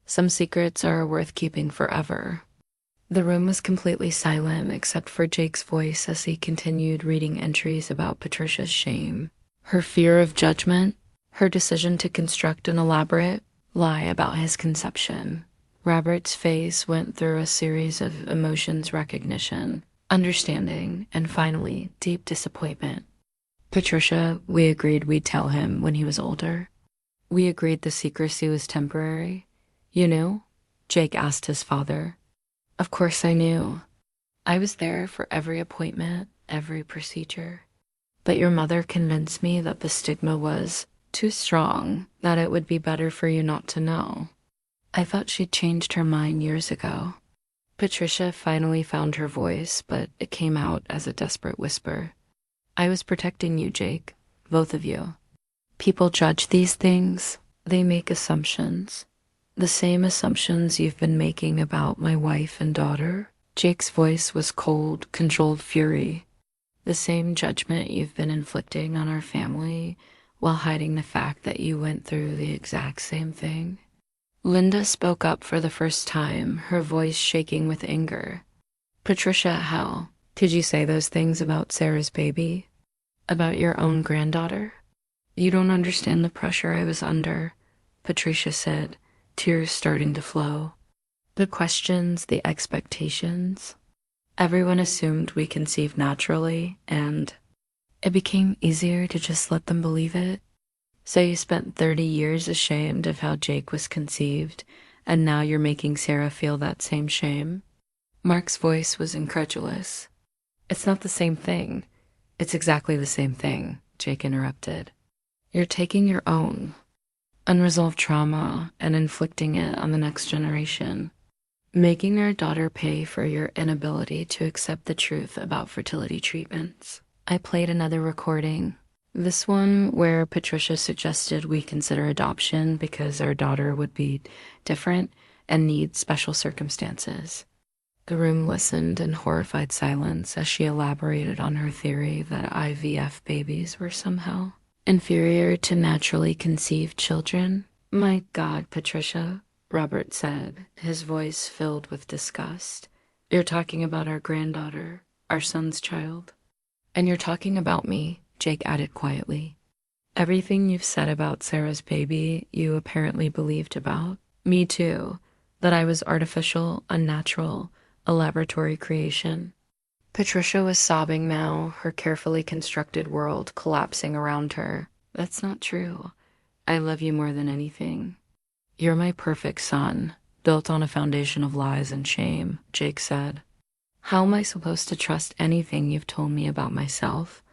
Some secrets are worth keeping forever. The room was completely silent except for Jake's voice as he continued reading entries about Patricia's shame, her fear of judgment, her decision to construct an elaborate lie about his conception. Robert's face went through a series of emotions: recognition, understanding, and finally, deep disappointment. Patricia, we agreed we'd tell him when he was older. We agreed the secrecy was temporary. You knew? Jake asked his father. Of course I knew. I was there for every appointment, every procedure. But your mother convinced me that the stigma was too strong, that it would be better for you not to know. I thought she'd changed her mind years ago. Patricia finally found her voice, but it came out as a desperate whisper. I was protecting you, Jake, both of you. People judge these things. They make assumptions. The same assumptions you've been making about my wife and daughter. Jake's voice was cold, controlled fury. The same judgment you've been inflicting on our family while hiding the fact that you went through the exact same thing. Linda spoke up for the first time, her voice shaking with anger. Patricia, how? Did you say those things about Sarah's baby? About your own granddaughter? You don't understand the pressure I was under, Patricia said, tears starting to flow. The questions, the expectations. Everyone assumed we conceived naturally, and it became easier to just let them believe it. So you spent 30 years ashamed of how Jake was conceived, and now you're making Sarah feel that same shame? Mark's voice was incredulous. It's not the same thing. It's exactly the same thing, Jake interrupted. You're taking your own unresolved trauma and inflicting it on the next generation, making their daughter pay for your inability to accept the truth about fertility treatments. I played another recording, this one where Patricia suggested we consider adoption because our daughter would be different and need special circumstances. The room listened in horrified silence as she elaborated on her theory that IVF babies were somehow inferior to naturally conceived children. My God, Patricia, Robert said, his voice filled with disgust. You're talking about our granddaughter, our son's child. And you're talking about me, Jake added quietly. Everything you've said about Sarah's baby, you apparently believed about. Me too, that I was artificial, unnatural, a laboratory creation. Patricia was sobbing now, her carefully constructed world collapsing around her. That's not true. I love you more than anything. You're my perfect son, built on a foundation of lies and shame, Jake said. How am I supposed to trust anything you've told me about myself,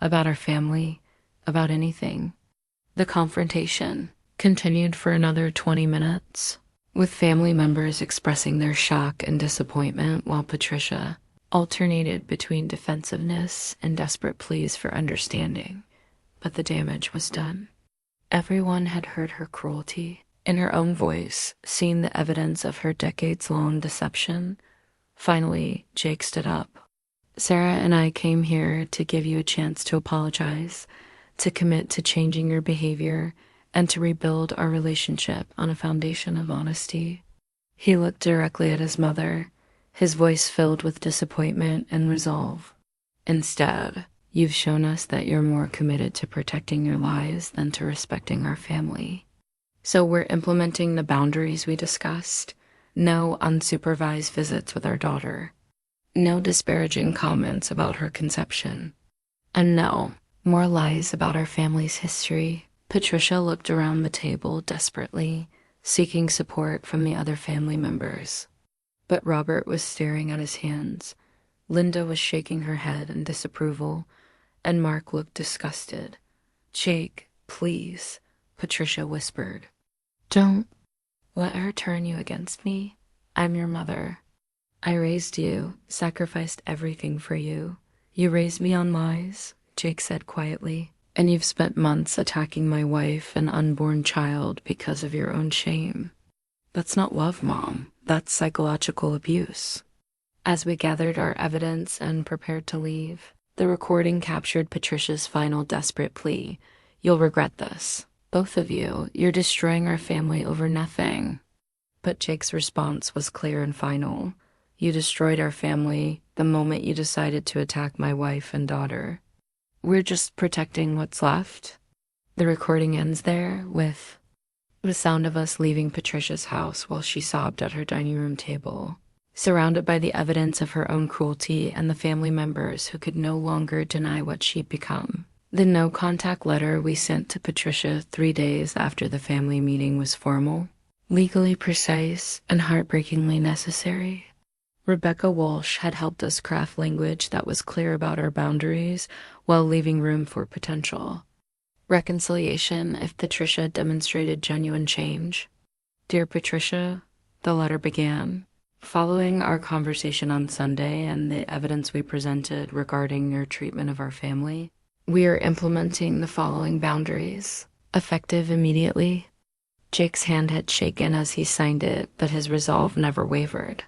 about our family, about anything? The confrontation continued for another 20 minutes, with family members expressing their shock and disappointment while Patricia alternated between defensiveness and desperate pleas for understanding. But the damage was done. Everyone had heard her cruelty, in her own voice, seen the evidence of her decades-long deception. Finally, Jake stood up. Sarah and I came here to give you a chance to apologize, to commit to changing your behavior, and to rebuild our relationship on a foundation of honesty. He looked directly at his mother, his voice filled with disappointment and resolve. Instead, you've shown us that you're more committed to protecting your lives than to respecting our family. So we're implementing the boundaries we discussed. No unsupervised visits with our daughter. No disparaging comments about her conception. And no, more lies about our family's history. Patricia looked around the table desperately, seeking support from the other family members. But Robert was staring at his hands. Linda was shaking her head in disapproval, and Mark looked disgusted. "Jake, please," Patricia whispered. "Don't let her turn you against me. I'm your mother. I raised you, sacrificed everything for you. You raised me on lies," Jake said quietly, "and you've spent months attacking my wife and unborn child because of your own shame. That's not love, Mom. That's psychological abuse." As we gathered our evidence and prepared to leave, the recording captured Patricia's final desperate plea. "You'll regret this. Both of you. You're destroying our family over nothing." But Jake's response was clear and final. "You destroyed our family the moment you decided to attack my wife and daughter. We're just protecting what's left." The recording ends there with the sound of us leaving Patricia's house while she sobbed at her dining room table, surrounded by the evidence of her own cruelty and the family members who could no longer deny what she'd become. The no-contact letter we sent to Patricia 3 days after the family meeting was formal, legally precise, and heartbreakingly necessary. Rebecca Walsh had helped us craft language that was clear about our boundaries while leaving room for potential reconciliation if Patricia demonstrated genuine change. "Dear Patricia," the letter began, "following our conversation on Sunday and the evidence we presented regarding your treatment of our family, we are implementing the following boundaries, effective immediately." Jake's hand had shaken as he signed it, but his resolve never wavered.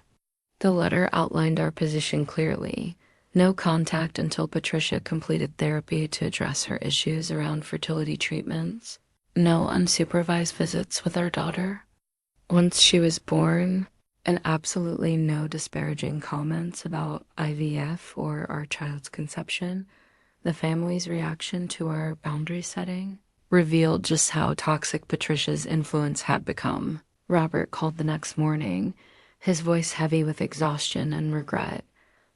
The letter outlined our position clearly. No contact until Patricia completed therapy to address her issues around fertility treatments. No unsupervised visits with our daughter once she was born, and absolutely no disparaging comments about IVF or our child's conception. The family's reaction to our boundary setting revealed just how toxic Patricia's influence had become. Robert called the next morning, his voice heavy with exhaustion and regret.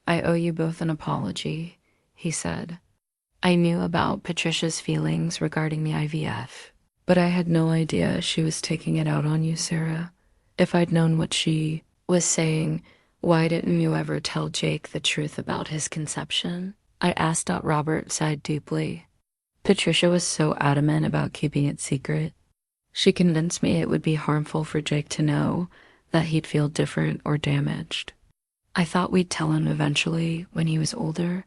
"I owe you both an apology," he said. "I knew about Patricia's feelings regarding the IVF, but I had no idea she was taking it out on you, Sarah. If I'd known what she was saying, why didn't you ever tell Jake the truth about his conception?" I asked. Robert sighed deeply. "Patricia was so adamant about keeping it secret. She convinced me it would be harmful for Jake to know, that he'd feel different or damaged. I thought we'd tell him eventually when he was older,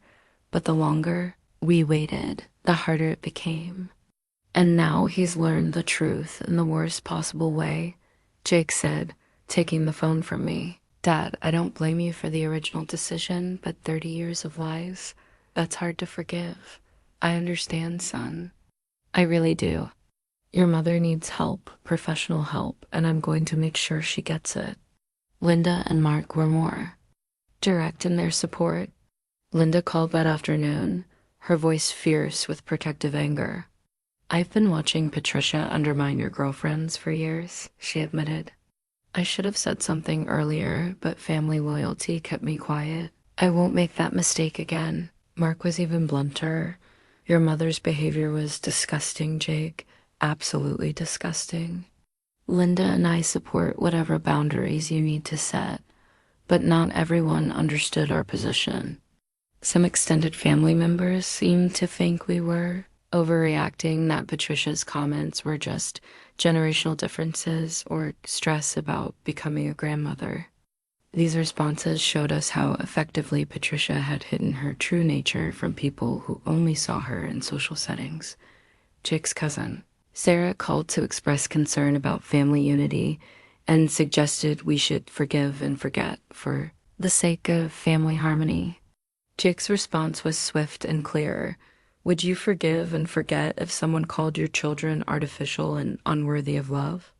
but the longer we waited, the harder it became. And now he's learned the truth in the worst possible way," Jake said, taking the phone from me. "Dad, I don't blame you for the original decision, but 30 years of lies, that's hard to forgive. I understand, son. I really do. Your mother needs help, professional help, and I'm going to make sure she gets it." Linda and Mark were more direct in their support. Linda called that afternoon, her voice fierce with protective anger. "I've been watching Patricia undermine your girlfriends for years," she admitted. "I should have said something earlier, but family loyalty kept me quiet. I won't make that mistake again." Mark was even blunter. "Your mother's behavior was disgusting, Jake. Absolutely disgusting. Linda and I support whatever boundaries you need to set, but not everyone understood our position. Some extended family members seemed to think we were overreacting, that Patricia's comments were just generational differences or stress about becoming a grandmother. These responses showed us how effectively Patricia had hidden her true nature from people who only saw her in social settings. Jake's cousin, Sarah, called to express concern about family unity and suggested we should forgive and forget for the sake of family harmony. Jake's response was swift and clear. "Would you forgive and forget if someone called your children artificial and unworthy of love?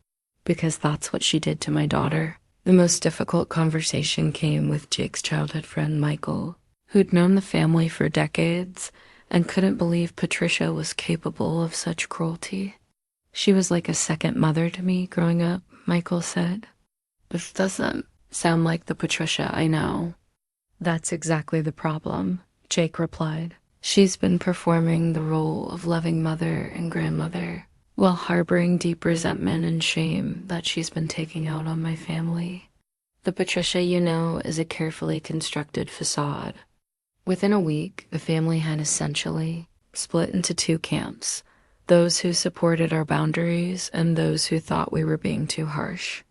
Because that's what she did to my daughter." The most difficult conversation came with Jake's childhood friend, Michael, who'd known the family for decades and couldn't believe Patricia was capable of such cruelty. "She was like a second mother to me growing up," Michael said. This doesn't sound like the Patricia I know. That's exactly the problem, Jake replied. She's been performing the role of loving mother and grandmother while harboring deep resentment and shame that she's been taking out on my family. The Patricia you know is a carefully constructed facade. Within a week, the family had essentially split into two camps, those who supported our boundaries and those who thought we were being too harsh.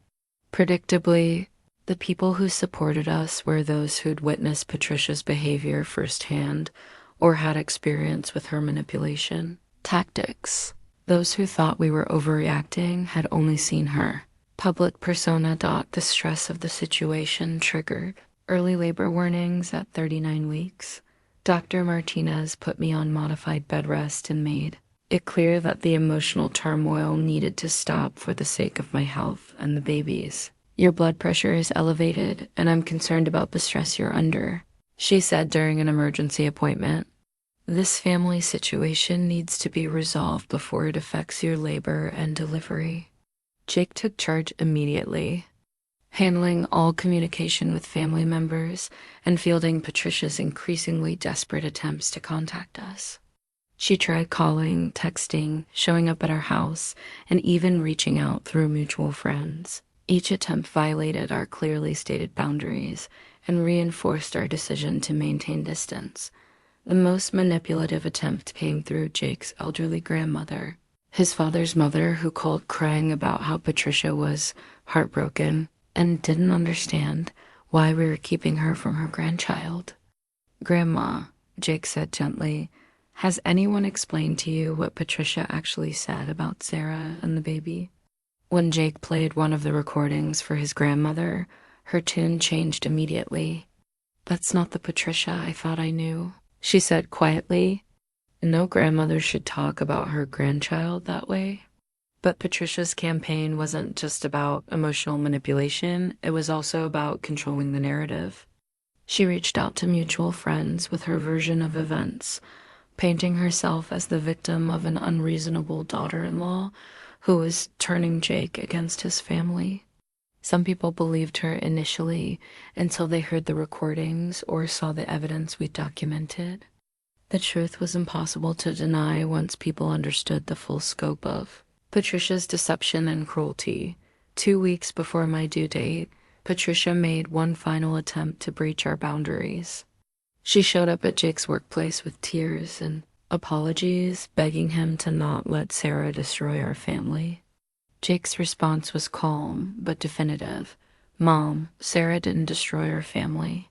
Predictably, the people who supported us were those who'd witnessed Patricia's behavior firsthand or had experience with her manipulation tactics. Those who thought we were overreacting had only seen her. Public persona. The stress of the situation triggered early labor warnings at 39 weeks. Dr. Martinez put me on modified bed rest and made it clear that the emotional turmoil needed to stop for the sake of my health and the baby's. Your blood pressure is elevated, and I'm concerned about the stress you're under, she said during an emergency appointment. This family situation needs to be resolved before it affects your labor and delivery. Jake took charge immediately, handling all communication with family members and fielding Patricia's increasingly desperate attempts to contact us. She tried calling, texting, showing up at our house, and even reaching out through mutual friends. Each attempt violated our clearly stated boundaries and reinforced our decision to maintain distance. The most manipulative attempt came through Jake's elderly grandmother, his father's mother, who called crying about how Patricia was heartbroken and didn't understand why we were keeping her from her grandchild. Grandma, Jake said gently, has anyone explained to you what Patricia actually said about Sarah and the baby? When Jake played one of the recordings for his grandmother, her tune changed immediately. That's not the Patricia I thought I knew, she said quietly. No grandmother should talk about her grandchild that way. But Patricia's campaign wasn't just about emotional manipulation, it was also about controlling the narrative. She reached out to mutual friends with her version of events, painting herself as the victim of an unreasonable daughter-in-law who was turning Jake against his family. Some people believed her initially until they heard the recordings or saw the evidence we documented. The truth was impossible to deny once people understood the full scope of Patricia's deception and cruelty. 2 weeks before my due date, Patricia made one final attempt to breach our boundaries. She showed up at Jake's workplace with tears and apologies, begging him to not let Sarah destroy our family. Jake's response was calm but definitive. Mom, Sarah didn't destroy our family.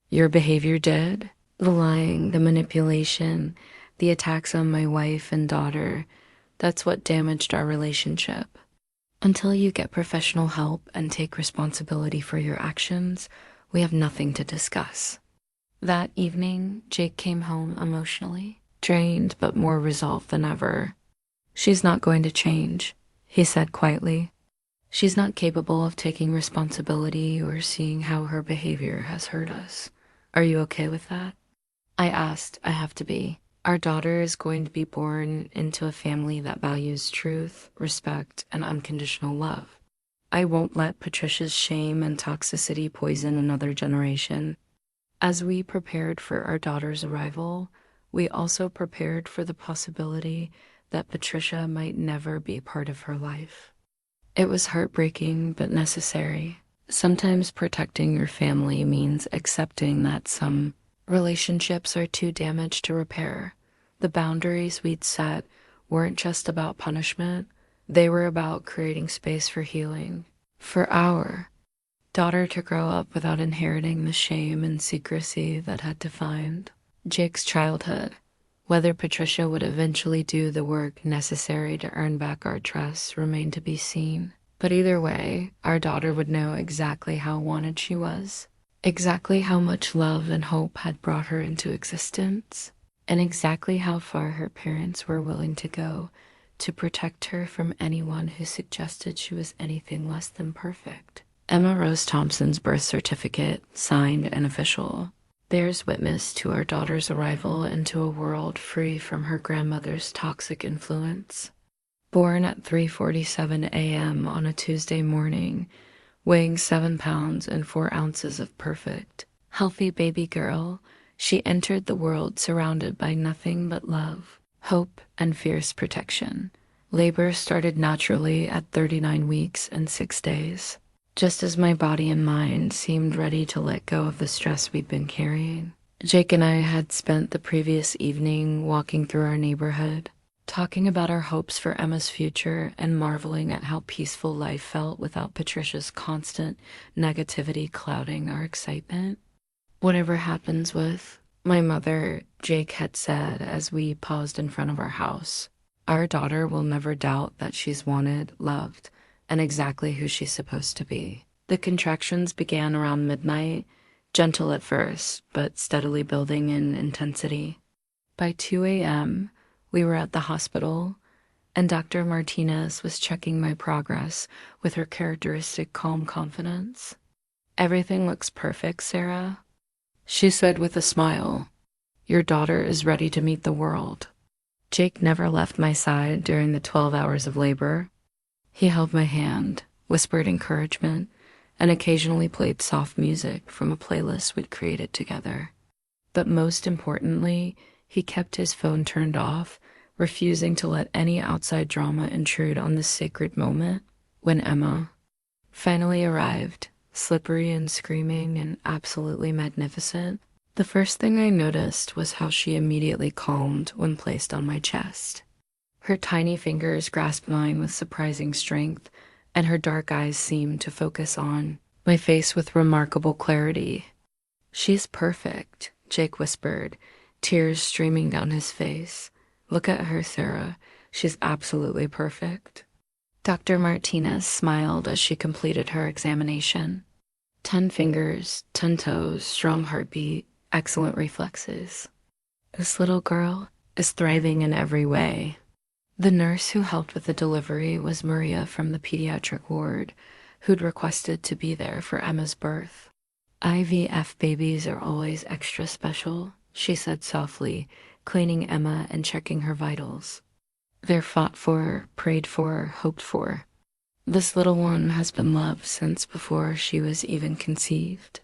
Your behavior did? The lying, the manipulation, the attacks on my wife and daughter, that's what damaged our relationship. Until you get professional help and take responsibility for your actions, we have nothing to discuss. That evening, Jake came home emotionally, drained but more resolved than ever. She's not going to change, he said quietly. She's not capable of taking responsibility or seeing how her behavior has hurt us. Are you okay with that? I asked. I have to be. Our daughter is going to be born into a family that values truth, respect, and unconditional love. I won't let Patricia's shame and toxicity poison another generation. As we prepared for our daughter's arrival, we also prepared for the possibility that Patricia might never be part of her life. It was heartbreaking but necessary. Sometimes protecting your family means accepting that some relationships are too damaged to repair. The boundaries we'd set weren't just about punishment, they were about creating space for healing. For our daughter to grow up without inheriting the shame and secrecy that had defined Jake's childhood. Whether Patricia would eventually do the work necessary to earn back our trust remained to be seen. But either way, our daughter would know exactly how wanted she was, exactly how much love and hope had brought her into existence, and exactly how far her parents were willing to go to protect her from anyone who suggested she was anything less than perfect. Emma Rose Thompson's birth certificate, signed and official, bears witness to our daughter's arrival into a world free from her grandmother's toxic influence. Born at 3:47 a.m. on a Tuesday morning, weighing 7 pounds and 4 ounces of perfect, healthy baby girl. She entered the world surrounded by nothing but love, hope, and fierce protection. Labor started naturally at 39 weeks and 6 days, just as my body and mind seemed ready to let go of the stress we'd been carrying. Jake and I had spent the previous evening walking through our neighborhood, talking about our hopes for Emma's future and marveling at how peaceful life felt without Patricia's constant negativity clouding our excitement. Whatever happens with my mother, Jake had said as we paused in front of our house, our daughter will never doubt that she's wanted, loved, and exactly who she's supposed to be. The contractions began around midnight, gentle at first, but steadily building in intensity. By 2 a.m., we were at the hospital, and Dr. Martinez was checking my progress with her characteristic calm confidence. "Everything looks perfect, Sarah," she said with a smile. "Your daughter is ready to meet the world." Jake never left my side during the 12 hours of labor. He held my hand, whispered encouragement, and occasionally played soft music from a playlist we'd created together. But most importantly, he kept his phone turned off, refusing to let any outside drama intrude on this sacred moment. When Emma finally arrived, slippery and screaming and absolutely magnificent, the first thing I noticed was how she immediately calmed when placed on my chest. Her tiny fingers grasped mine with surprising strength, and her dark eyes seemed to focus on my face with remarkable clarity. "She's perfect," Jake whispered, tears streaming down his face. "Look at her, Sarah. She's absolutely perfect." Dr. Martinez smiled as she completed her examination. 10 fingers, 10 toes, strong heartbeat, excellent reflexes. "This little girl is thriving in every way." The nurse who helped with the delivery was Maria from the pediatric ward, who'd requested to be there for Emma's birth. "IVF babies are always extra special," she said softly, cleaning Emma and checking her vitals. "They're fought for, prayed for, hoped for. This little one has been loved since before she was even conceived."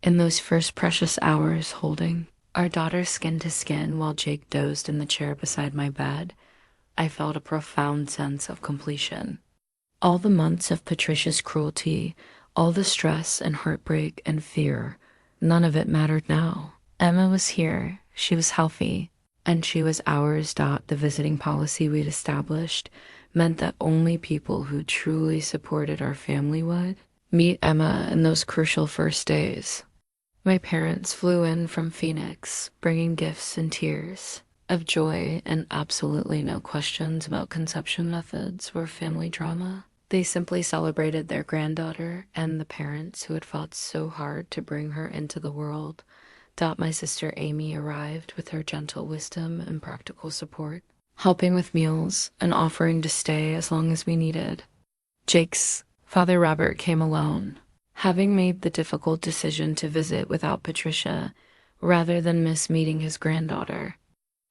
In those first precious hours holding our daughter skin to skin while Jake dozed in the chair beside my bed, I felt a profound sense of completion. All the months of Patricia's cruelty, all the stress and heartbreak and fear, none of it mattered now. Emma was here, she was healthy, and she was ours. The visiting policy we'd established meant that only people who truly supported our family would meet Emma in those crucial first days. My parents flew in from Phoenix, bringing gifts and tears of joy and absolutely no questions about conception methods or family drama. They simply celebrated their granddaughter and the parents who had fought so hard to bring her into the world. My sister Amy arrived with her gentle wisdom and practical support, helping with meals and offering to stay as long as we needed. Jake's father Robert came alone, having made the difficult decision to visit without Patricia rather than miss meeting his granddaughter.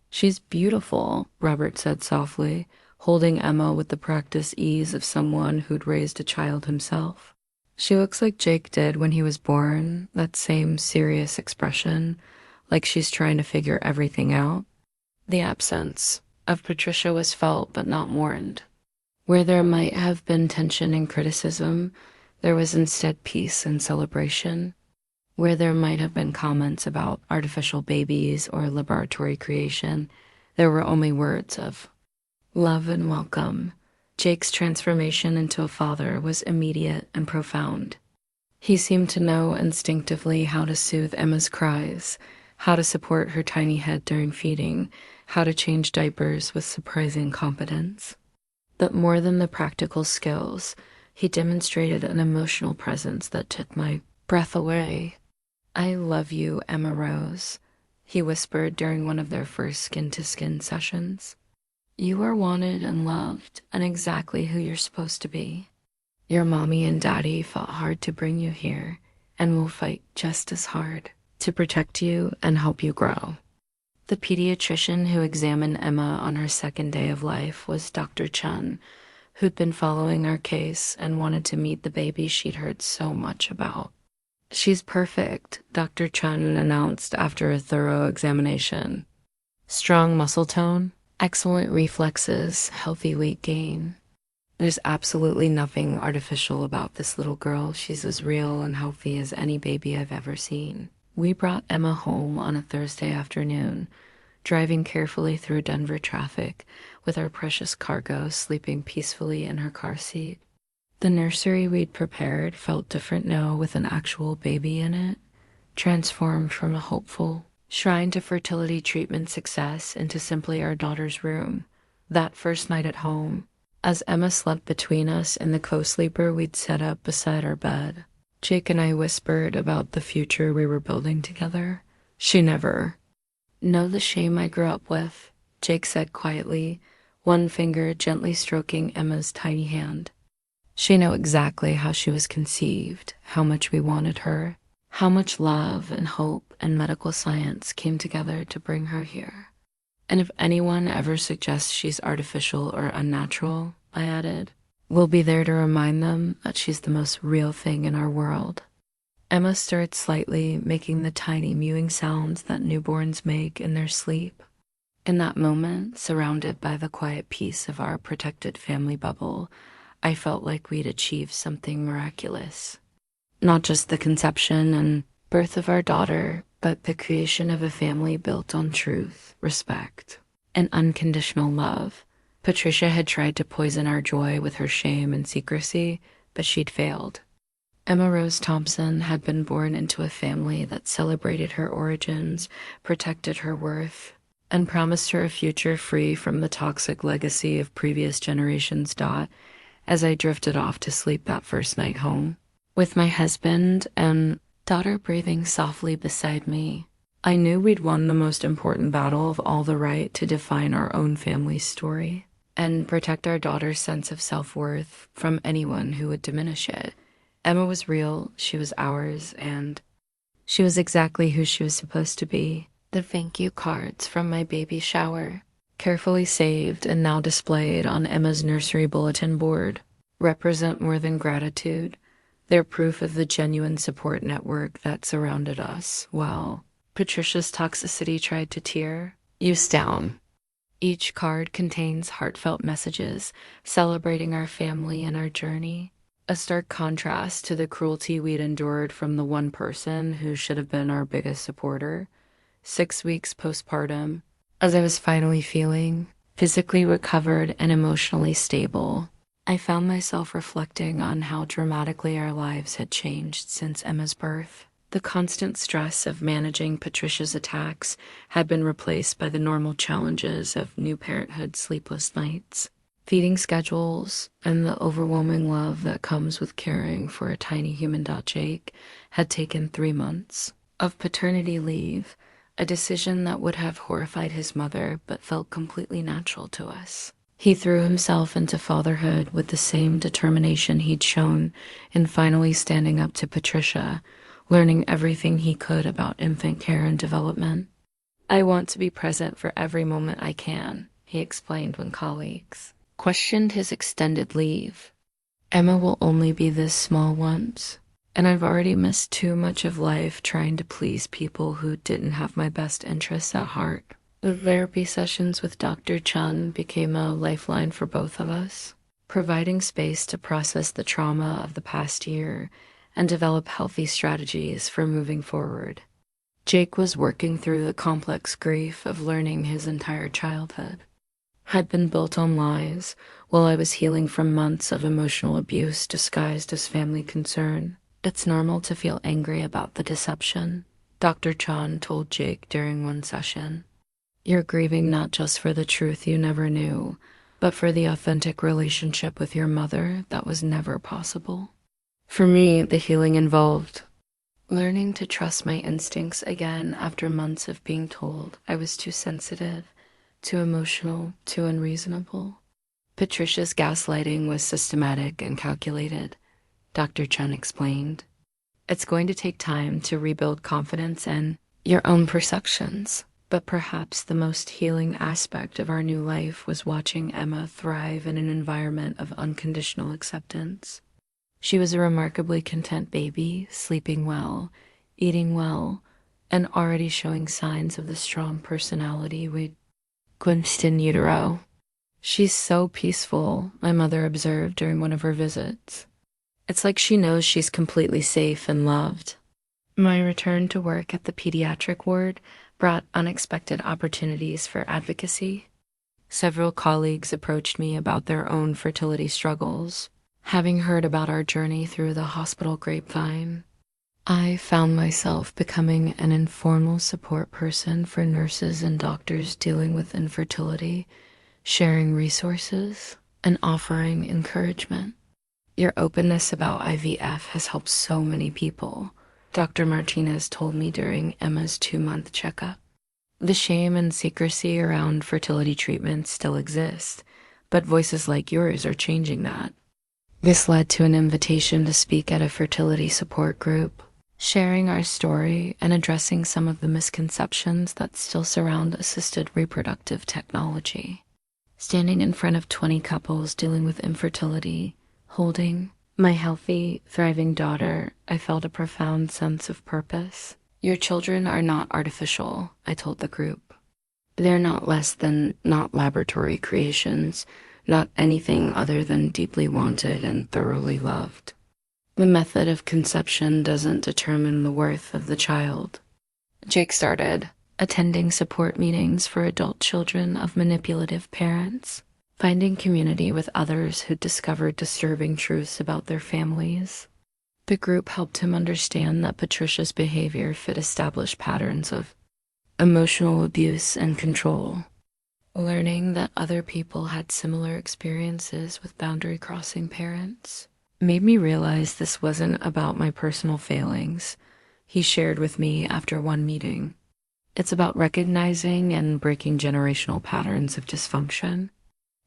"She's beautiful," Robert said softly, holding Emma with the practiced ease of someone who'd raised a child himself. "She looks like Jake did when he was born, that same serious expression, like she's trying to figure everything out." The absence of Patricia was felt but not mourned. Where there might have been tension and criticism, there was instead peace and celebration. Where there might have been comments about artificial babies or laboratory creation, there were only words of love and welcome. Jake's transformation into a father was immediate and profound. He seemed to know instinctively how to soothe Emma's cries, how to support her tiny head during feeding, how to change diapers with surprising competence. But more than the practical skills, he demonstrated an emotional presence that took my breath away. "I love you, Emma Rose," he whispered during one of their first skin-to-skin sessions. "You are wanted and loved and exactly who you're supposed to be. Your mommy and daddy fought hard to bring you here and will fight just as hard to protect you and help you grow." The pediatrician who examined Emma on her second day of life was Dr. Chun, who'd been following our case and wanted to meet the baby she'd heard so much about. "She's perfect," Dr. Chun announced after a thorough examination. "Strong muscle tone, excellent reflexes, healthy weight gain. There's absolutely nothing artificial about this little girl. She's as real and healthy as any baby I've ever seen." We brought Emma home on a Thursday afternoon, driving carefully through Denver traffic with our precious cargo sleeping peacefully in her car seat. The nursery we'd prepared felt different now, with an actual baby in it, transformed from a hopeful shrine to fertility treatment success into simply our daughter's room. That first night at home, as Emma slept between us in the co-sleeper we'd set up beside our bed, Jake and I whispered about the future we were building together. "She never know the shame I grew up with," Jake said quietly, one finger gently stroking Emma's tiny hand. "She know exactly how she was conceived, how much we wanted her, how much love and hope and medical science came together to bring her here. And if anyone ever suggests she's artificial or unnatural," I added, "we'll be there to remind them that she's the most real thing in our world." Emma stirred slightly, making the tiny mewing sounds that newborns make in their sleep. In that moment, surrounded by the quiet peace of our protected family bubble, I felt like we'd achieved something miraculous. Not just the conception and birth of our daughter, but the creation of a family built on truth, respect, and unconditional love. Patricia had tried to poison our joy with her shame and secrecy, but she'd failed. Emma Rose Thompson had been born into a family that celebrated her origins, protected her worth, and promised her a future free from the toxic legacy of previous generations. As I drifted off to sleep that first night home, with my husband and daughter breathing softly beside me, I knew we'd won the most important battle of all, the right to define our own family's story and protect our daughter's sense of self-worth from anyone who would diminish it. Emma was real, she was ours, and she was exactly who she was supposed to be. The thank you cards from my baby shower, carefully saved and now displayed on Emma's nursery bulletin board, represent more than gratitude. They're proof of the genuine support network that surrounded us while Patricia's toxicity tried to tear us down. Each card contains heartfelt messages celebrating our family and our journey, a stark contrast to the cruelty we'd endured from the one person who should have been our biggest supporter. 6 weeks postpartum, as I was finally feeling physically recovered and emotionally stable, I found myself reflecting on how dramatically our lives had changed since Emma's birth. The constant stress of managing Patricia's attacks had been replaced by the normal challenges of new parenthood, sleepless nights, feeding schedules, and the overwhelming love that comes with caring for a tiny human. Jake had taken 3 months of paternity leave, a decision that would have horrified his mother but felt completely natural to us. He threw himself into fatherhood with the same determination he'd shown in finally standing up to Patricia, learning everything he could about infant care and development. "I want to be present for every moment I can," he explained when colleagues questioned his extended leave. "Emma will only be this small once, and I've already missed too much of life trying to please people who didn't have my best interests at heart." The therapy sessions with Dr. Chun became a lifeline for both of us, providing space to process the trauma of the past year and develop healthy strategies for moving forward. Jake was working through the complex grief of learning his entire childhood had been built on lies, while I was healing from months of emotional abuse disguised as family concern. "It's normal to feel angry about the deception," Dr. Chun told Jake during one session. "You're grieving not just for the truth you never knew, but for the authentic relationship with your mother that was never possible." For me, the healing involved learning to trust my instincts again after months of being told I was too sensitive, too emotional, too unreasonable. Patricia's gaslighting was systematic and calculated, Dr. Chun explained. "It's going to take time to rebuild confidence and your own perceptions." But perhaps the most healing aspect of our new life was watching Emma thrive in an environment of unconditional acceptance. She was a remarkably content baby, sleeping well, eating well, and already showing signs of the strong personality we'd glimpsed in utero. "She's so peaceful," my mother observed during one of her visits. "It's like she knows she's completely safe and loved." My return to work at the pediatric ward brought unexpected opportunities for advocacy. Several colleagues approached me about their own fertility struggles. Having heard about our journey through the hospital grapevine, I found myself becoming an informal support person for nurses and doctors dealing with infertility, sharing resources, and offering encouragement. "Your openness about IVF has helped so many people," Dr. Martinez told me during Emma's 2-month checkup. "The shame and secrecy around fertility treatments still exist, but voices like yours are changing that." This led to an invitation to speak at a fertility support group, sharing our story and addressing some of the misconceptions that still surround assisted reproductive technology. Standing in front of 20 couples dealing with infertility, holding my healthy, thriving daughter, I felt a profound sense of purpose. "Your children are not artificial," I told the group. "They're not less than not laboratory creations, not anything other than deeply wanted and thoroughly loved. The method of conception doesn't determine the worth of the child." Jake started attending support meetings for adult children of manipulative parents, finding community with others who discovered disturbing truths about their families. The group helped him understand that Patricia's behavior fit established patterns of emotional abuse and control. Learning that other people had similar experiences with boundary-crossing parents made me realize this wasn't about my personal failings, he shared with me after one meeting. "It's about recognizing and breaking generational patterns of dysfunction."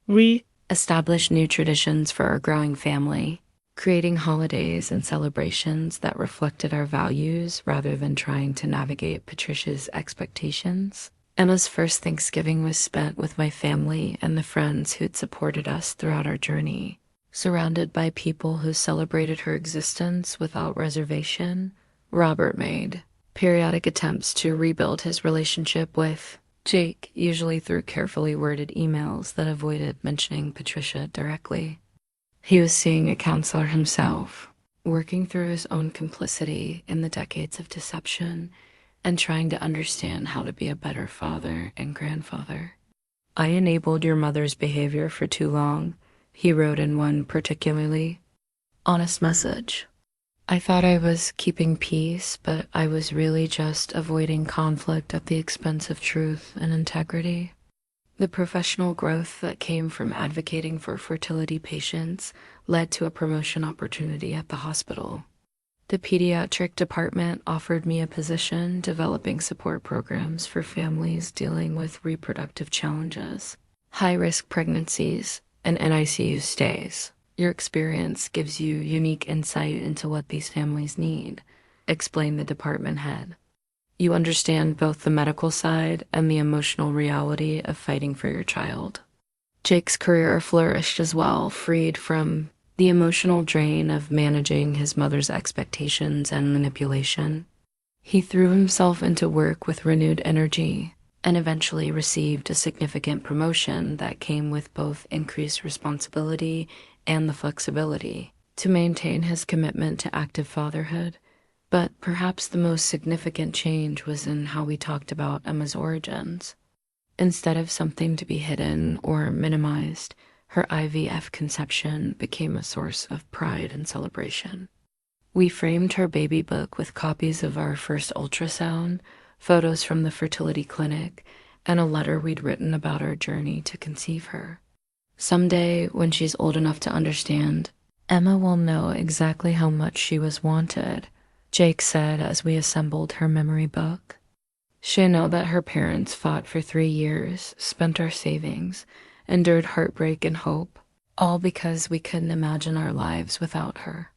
We established new traditions for our growing family, creating holidays and celebrations that reflected our values rather than trying to navigate Patricia's expectations. Emma's first Thanksgiving was spent with my family and the friends who'd supported us throughout our journey, surrounded by people who celebrated her existence without reservation. Robert made periodic attempts to rebuild his relationship with Jake, usually through carefully worded emails that avoided mentioning Patricia directly. He was seeing a counselor himself, working through his own complicity in the decades of deception and trying to understand how to be a better father and grandfather. "I enabled your mother's behavior for too long," he wrote in one particularly honest message. "I thought I was keeping peace, but I was really just avoiding conflict at the expense of truth and integrity." The professional growth that came from advocating for fertility patients led to a promotion opportunity at the hospital. The pediatric department offered me a position developing support programs for families dealing with reproductive challenges, high-risk pregnancies, and NICU stays. "Your experience gives you unique insight into what these families need," explained the department head. "You understand both the medical side and the emotional reality of fighting for your child." Jake's career flourished as well, freed from the emotional drain of managing his mother's expectations and manipulation. He threw himself into work with renewed energy and eventually received a significant promotion that came with both increased responsibility and the flexibility to maintain his commitment to active fatherhood. But perhaps the most significant change was in how we talked about Emma's origins. Instead of something to be hidden or minimized, her IVF conception became a source of pride and celebration. We framed her baby book with copies of our first ultrasound, photos from the fertility clinic, and a letter we'd written about our journey to conceive her. "Someday, when she's old enough to understand, Emma will know exactly how much she was wanted," Jake said as we assembled her memory book. "She'll know that her parents fought for 3 years, spent our savings, endured heartbreak and hope, all because we couldn't imagine our lives without her."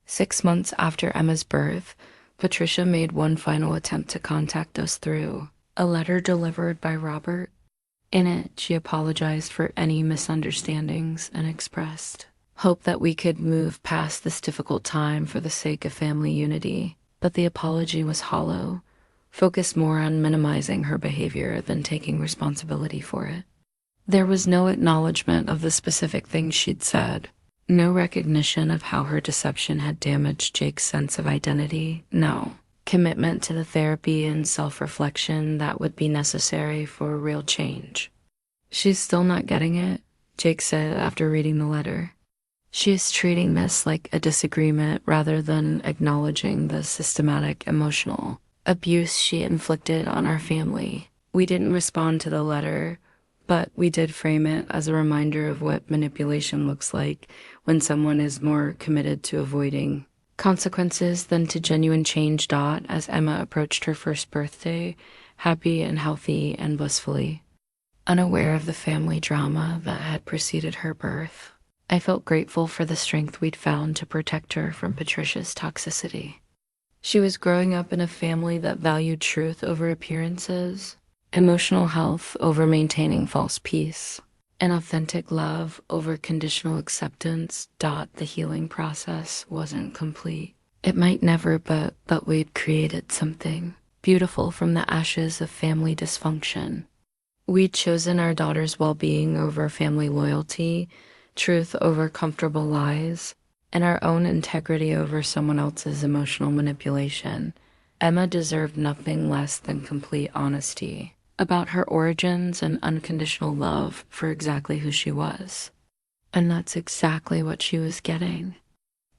6 months after Emma's birth, Patricia made one final attempt to contact us through a letter delivered by Robert. In it, she apologized for any misunderstandings and expressed hope that we could move past this difficult time for the sake of family unity. But the apology was hollow, focused more on minimizing her behavior than taking responsibility for it. There was no acknowledgement of the specific things she'd said, no recognition of how her deception had damaged Jake's sense of identity, no commitment to the therapy and self-reflection that would be necessary for real change. "She's still not getting it," Jake said after reading the letter. "She is treating this like a disagreement rather than acknowledging the systematic emotional abuse she inflicted on our family. We didn't respond to the letter, but we did frame it as a reminder of what manipulation looks like when someone is more committed to avoiding consequences than to genuine change. As Emma approached her first birthday, happy and healthy and blissfully unaware of the family drama that had preceded her birth, I felt grateful for the strength we'd found to protect her from Patricia's toxicity. She was growing up in a family that valued truth over appearances, emotional health over maintaining false peace, and authentic love over conditional acceptance. The healing process wasn't complete. It might never, but we'd created something beautiful from the ashes of family dysfunction. We'd chosen our daughter's well-being over family loyalty, truth over comfortable lies, and our own integrity over someone else's emotional manipulation. Emma deserved nothing less than complete honesty about her origins and unconditional love for exactly who she was. And that's exactly what she was getting.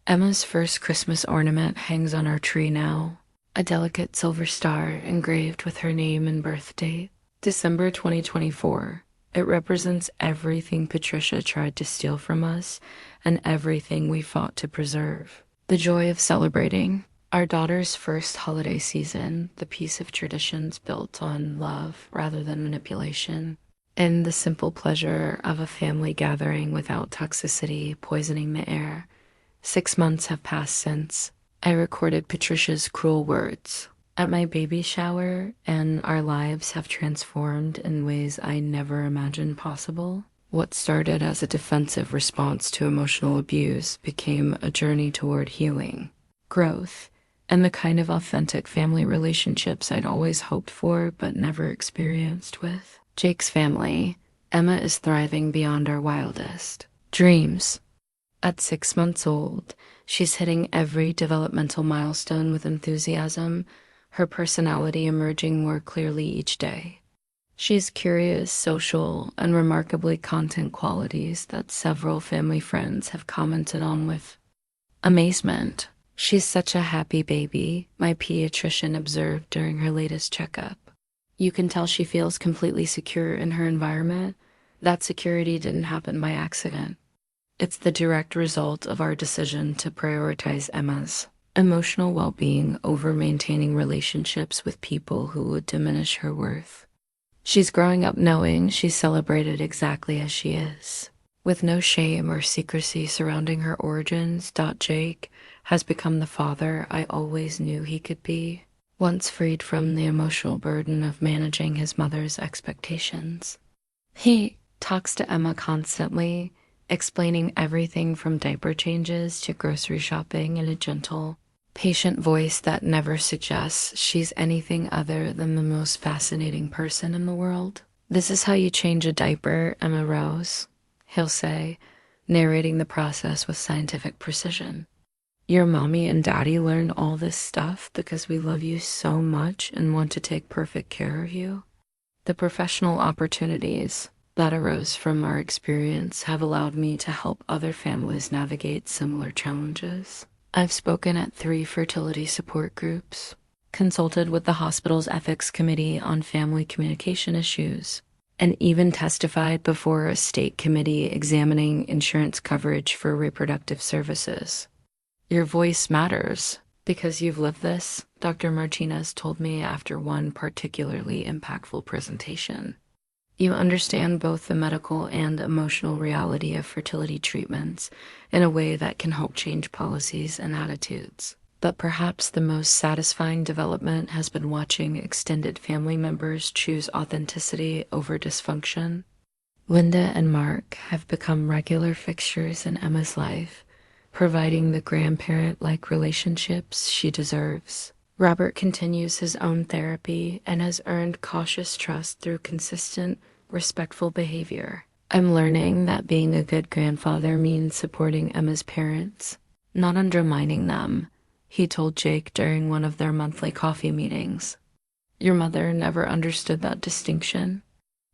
Emma's first Christmas ornament hangs on our tree now, a delicate silver star engraved with her name and birth date, December 2024. It represents everything Patricia tried to steal from us and everything we fought to preserve. The joy of celebrating our daughter's first holiday season, the piece of traditions built on love rather than manipulation, and the simple pleasure of a family gathering without toxicity poisoning the air. 6 months have passed since I recorded Patricia's cruel words at my baby shower, and our lives have transformed in ways I never imagined possible. What started as a defensive response to emotional abuse became a journey toward healing, growth, and the kind of authentic family relationships I'd always hoped for but never experienced with Jake's family. Emma is thriving beyond our wildest dreams. At 6 months old, she's hitting every developmental milestone with enthusiasm, her personality emerging more clearly each day. She's curious, social, and remarkably content qualities that several family friends have commented on with amazement. "She's such a happy baby," my pediatrician observed during her latest checkup. "You can tell she feels completely secure in her environment. That security didn't happen by accident. It's the direct result of our decision to prioritize Emma's emotional well-being over maintaining relationships with people who would diminish her worth. She's growing up knowing she's celebrated exactly as she is, with no shame or secrecy surrounding her origins. Jake has become the father I always knew he could be, once freed from the emotional burden of managing his mother's expectations. He talks to Emma constantly, explaining everything from diaper changes to grocery shopping in a gentle, patient voice that never suggests she's anything other than the most fascinating person in the world. "This is how you change a diaper, Emma Rose," he'll say, narrating the process with scientific precision. "Your mommy and daddy learned all this stuff because we love you so much and want to take perfect care of you." The professional opportunities that arose from our experience have allowed me to help other families navigate similar challenges. I've spoken at 3 fertility support groups, consulted with the hospital's ethics committee on family communication issues, and even testified before a state committee examining insurance coverage for reproductive services. "Your voice matters because you've lived this," Dr. Martinez told me after one particularly impactful presentation. "You understand both the medical and emotional reality of fertility treatments in a way that can help change policies and attitudes." But perhaps the most satisfying development has been watching extended family members choose authenticity over dysfunction. Linda and Mark have become regular fixtures in Emma's life, providing the grandparent-like relationships she deserves. Robert continues his own therapy and has earned cautious trust through consistent, respectful behavior. I'm learning that being a good grandfather means supporting Emma's parents, not undermining them, he told Jake during one of their monthly coffee meetings. Your mother never understood that distinction.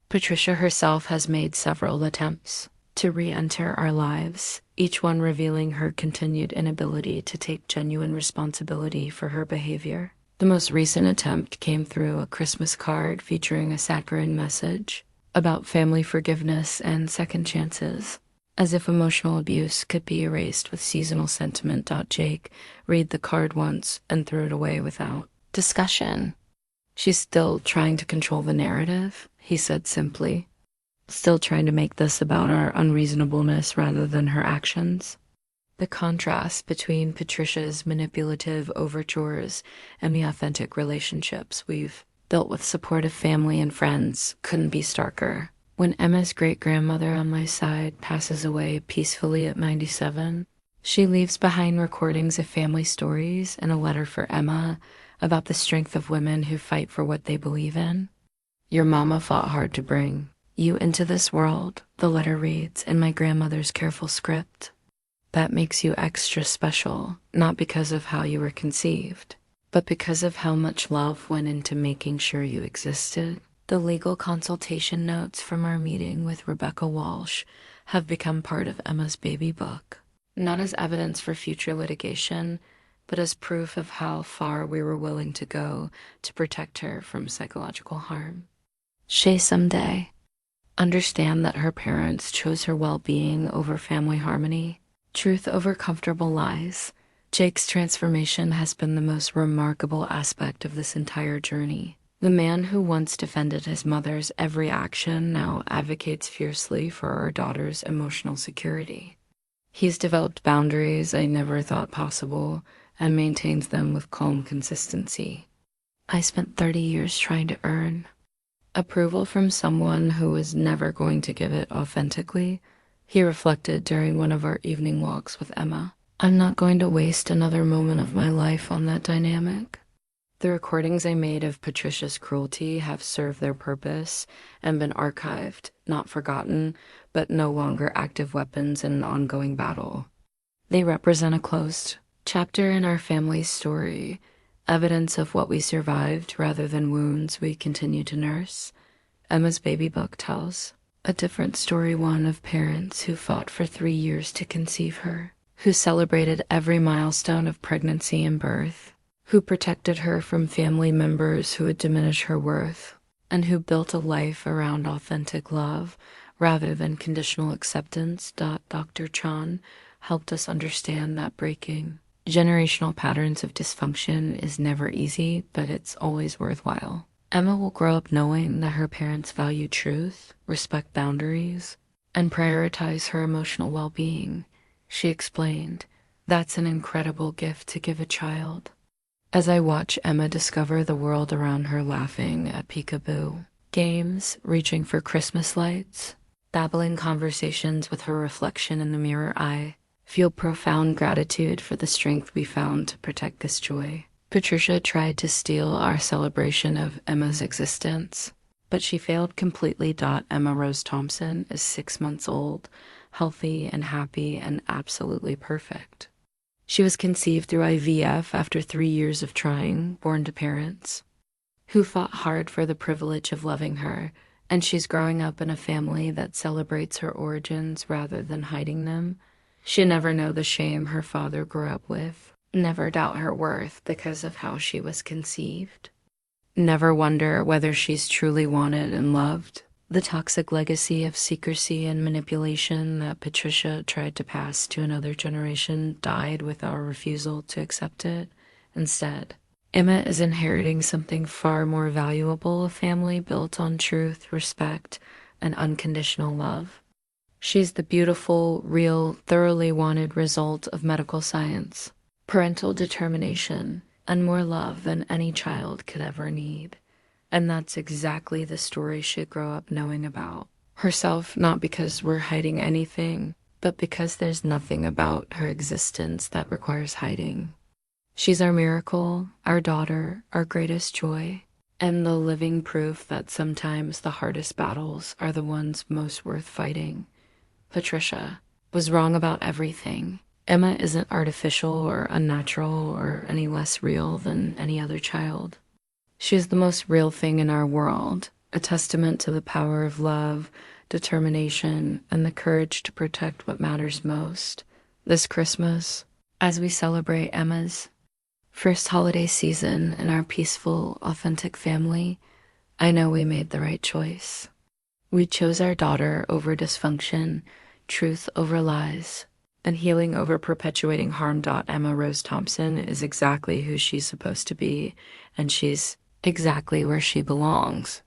Patricia herself has made several attempts to re-enter our lives, each one revealing her continued inability to take genuine responsibility for her behavior. The most recent attempt came through a Christmas card featuring a saccharine message about family forgiveness and second chances. As if emotional abuse could be erased with seasonal sentiment. Jake read the card once and threw it away without discussion. She's still trying to control the narrative, he said simply. Still trying to make this about our unreasonableness rather than her actions. The contrast between Patricia's manipulative overtures and the authentic relationships we've built with supportive family and friends couldn't be starker. When Emma's great-grandmother on my side passes away peacefully at 97, she leaves behind recordings of family stories and a letter for Emma about the strength of women who fight for what they believe in. Your mama fought hard to bring you into this world, the letter reads in my grandmother's careful script. That makes you extra special, not because of how you were conceived, but because of how much love went into making sure you existed. The legal consultation notes from our meeting with Rebecca Walsh have become part of Emma's baby book, not as evidence for future litigation, but as proof of how far we were willing to go to protect her from psychological harm. She someday understand that her parents chose her well-being over family harmony, truth over comfortable lies. Jake's transformation has been the most remarkable aspect of this entire journey. The man who once defended his mother's every action now advocates fiercely for our daughter's emotional security. He's developed boundaries I never thought possible and maintains them with calm consistency. I spent 30 years trying to earn approval from someone who was never going to give it authentically, he reflected during one of our evening walks with Emma. I'm not going to waste another moment of my life on that dynamic. The recordings I made of Patricia's cruelty have served their purpose and been archived, not forgotten, but no longer active weapons in an ongoing battle. They represent a closed chapter in our family's story, evidence of what we survived rather than wounds we continue to nurse. Emma's baby book tells a different story, one of parents who fought for 3 years to conceive her, who celebrated every milestone of pregnancy and birth, who protected her from family members who would diminish her worth, and who built a life around authentic love rather than conditional acceptance. Dr. Chan helped us understand that breaking generational patterns of dysfunction is never easy, but it's always worthwhile. Emma will grow up knowing that her parents value truth, respect boundaries, and prioritize her emotional well-being. She explained, "That's an incredible gift to give a child." As I watch Emma discover the world around her, laughing at peekaboo games, reaching for Christmas lights, babbling conversations with her reflection in the mirror, I feel profound gratitude for the strength we found to protect this joy. Patricia tried to steal our celebration of Emma's existence, but she failed completely. Emma Rose Thompson is 6 months old, healthy and happy and absolutely perfect. She was conceived through IVF after 3 years of trying, born to parents who fought hard for the privilege of loving her, and she's growing up in a family that celebrates her origins rather than hiding them. She'll never know the shame her father grew up with, never doubt her worth because of how she was conceived, never wonder whether she's truly wanted and loved. The toxic legacy of secrecy and manipulation that Patricia tried to pass to another generation died with our refusal to accept it. Instead, Emma is inheriting something far more valuable, a family built on truth, respect, and unconditional love. She's the beautiful, real, thoroughly wanted result of medical science. parental determination, and more love than any child could ever need. And that's exactly the story she'd grow up knowing about herself, not because we're hiding anything, but because there's nothing about her existence that requires hiding. She's our miracle, our daughter, our greatest joy, and the living proof that sometimes the hardest battles are the ones most worth fighting. Patricia was wrong about everything. Emma isn't artificial or unnatural or any less real than any other child. She is the most real thing in our world, a testament to the power of love, determination, and the courage to protect what matters most. This Christmas, as we celebrate Emma's first holiday season in our peaceful, authentic family, I know we made the right choice. We chose our daughter over dysfunction, truth over lies, and healing over perpetuating harm. Emma Rose Thompson is exactly who she's supposed to be, and she's exactly where she belongs.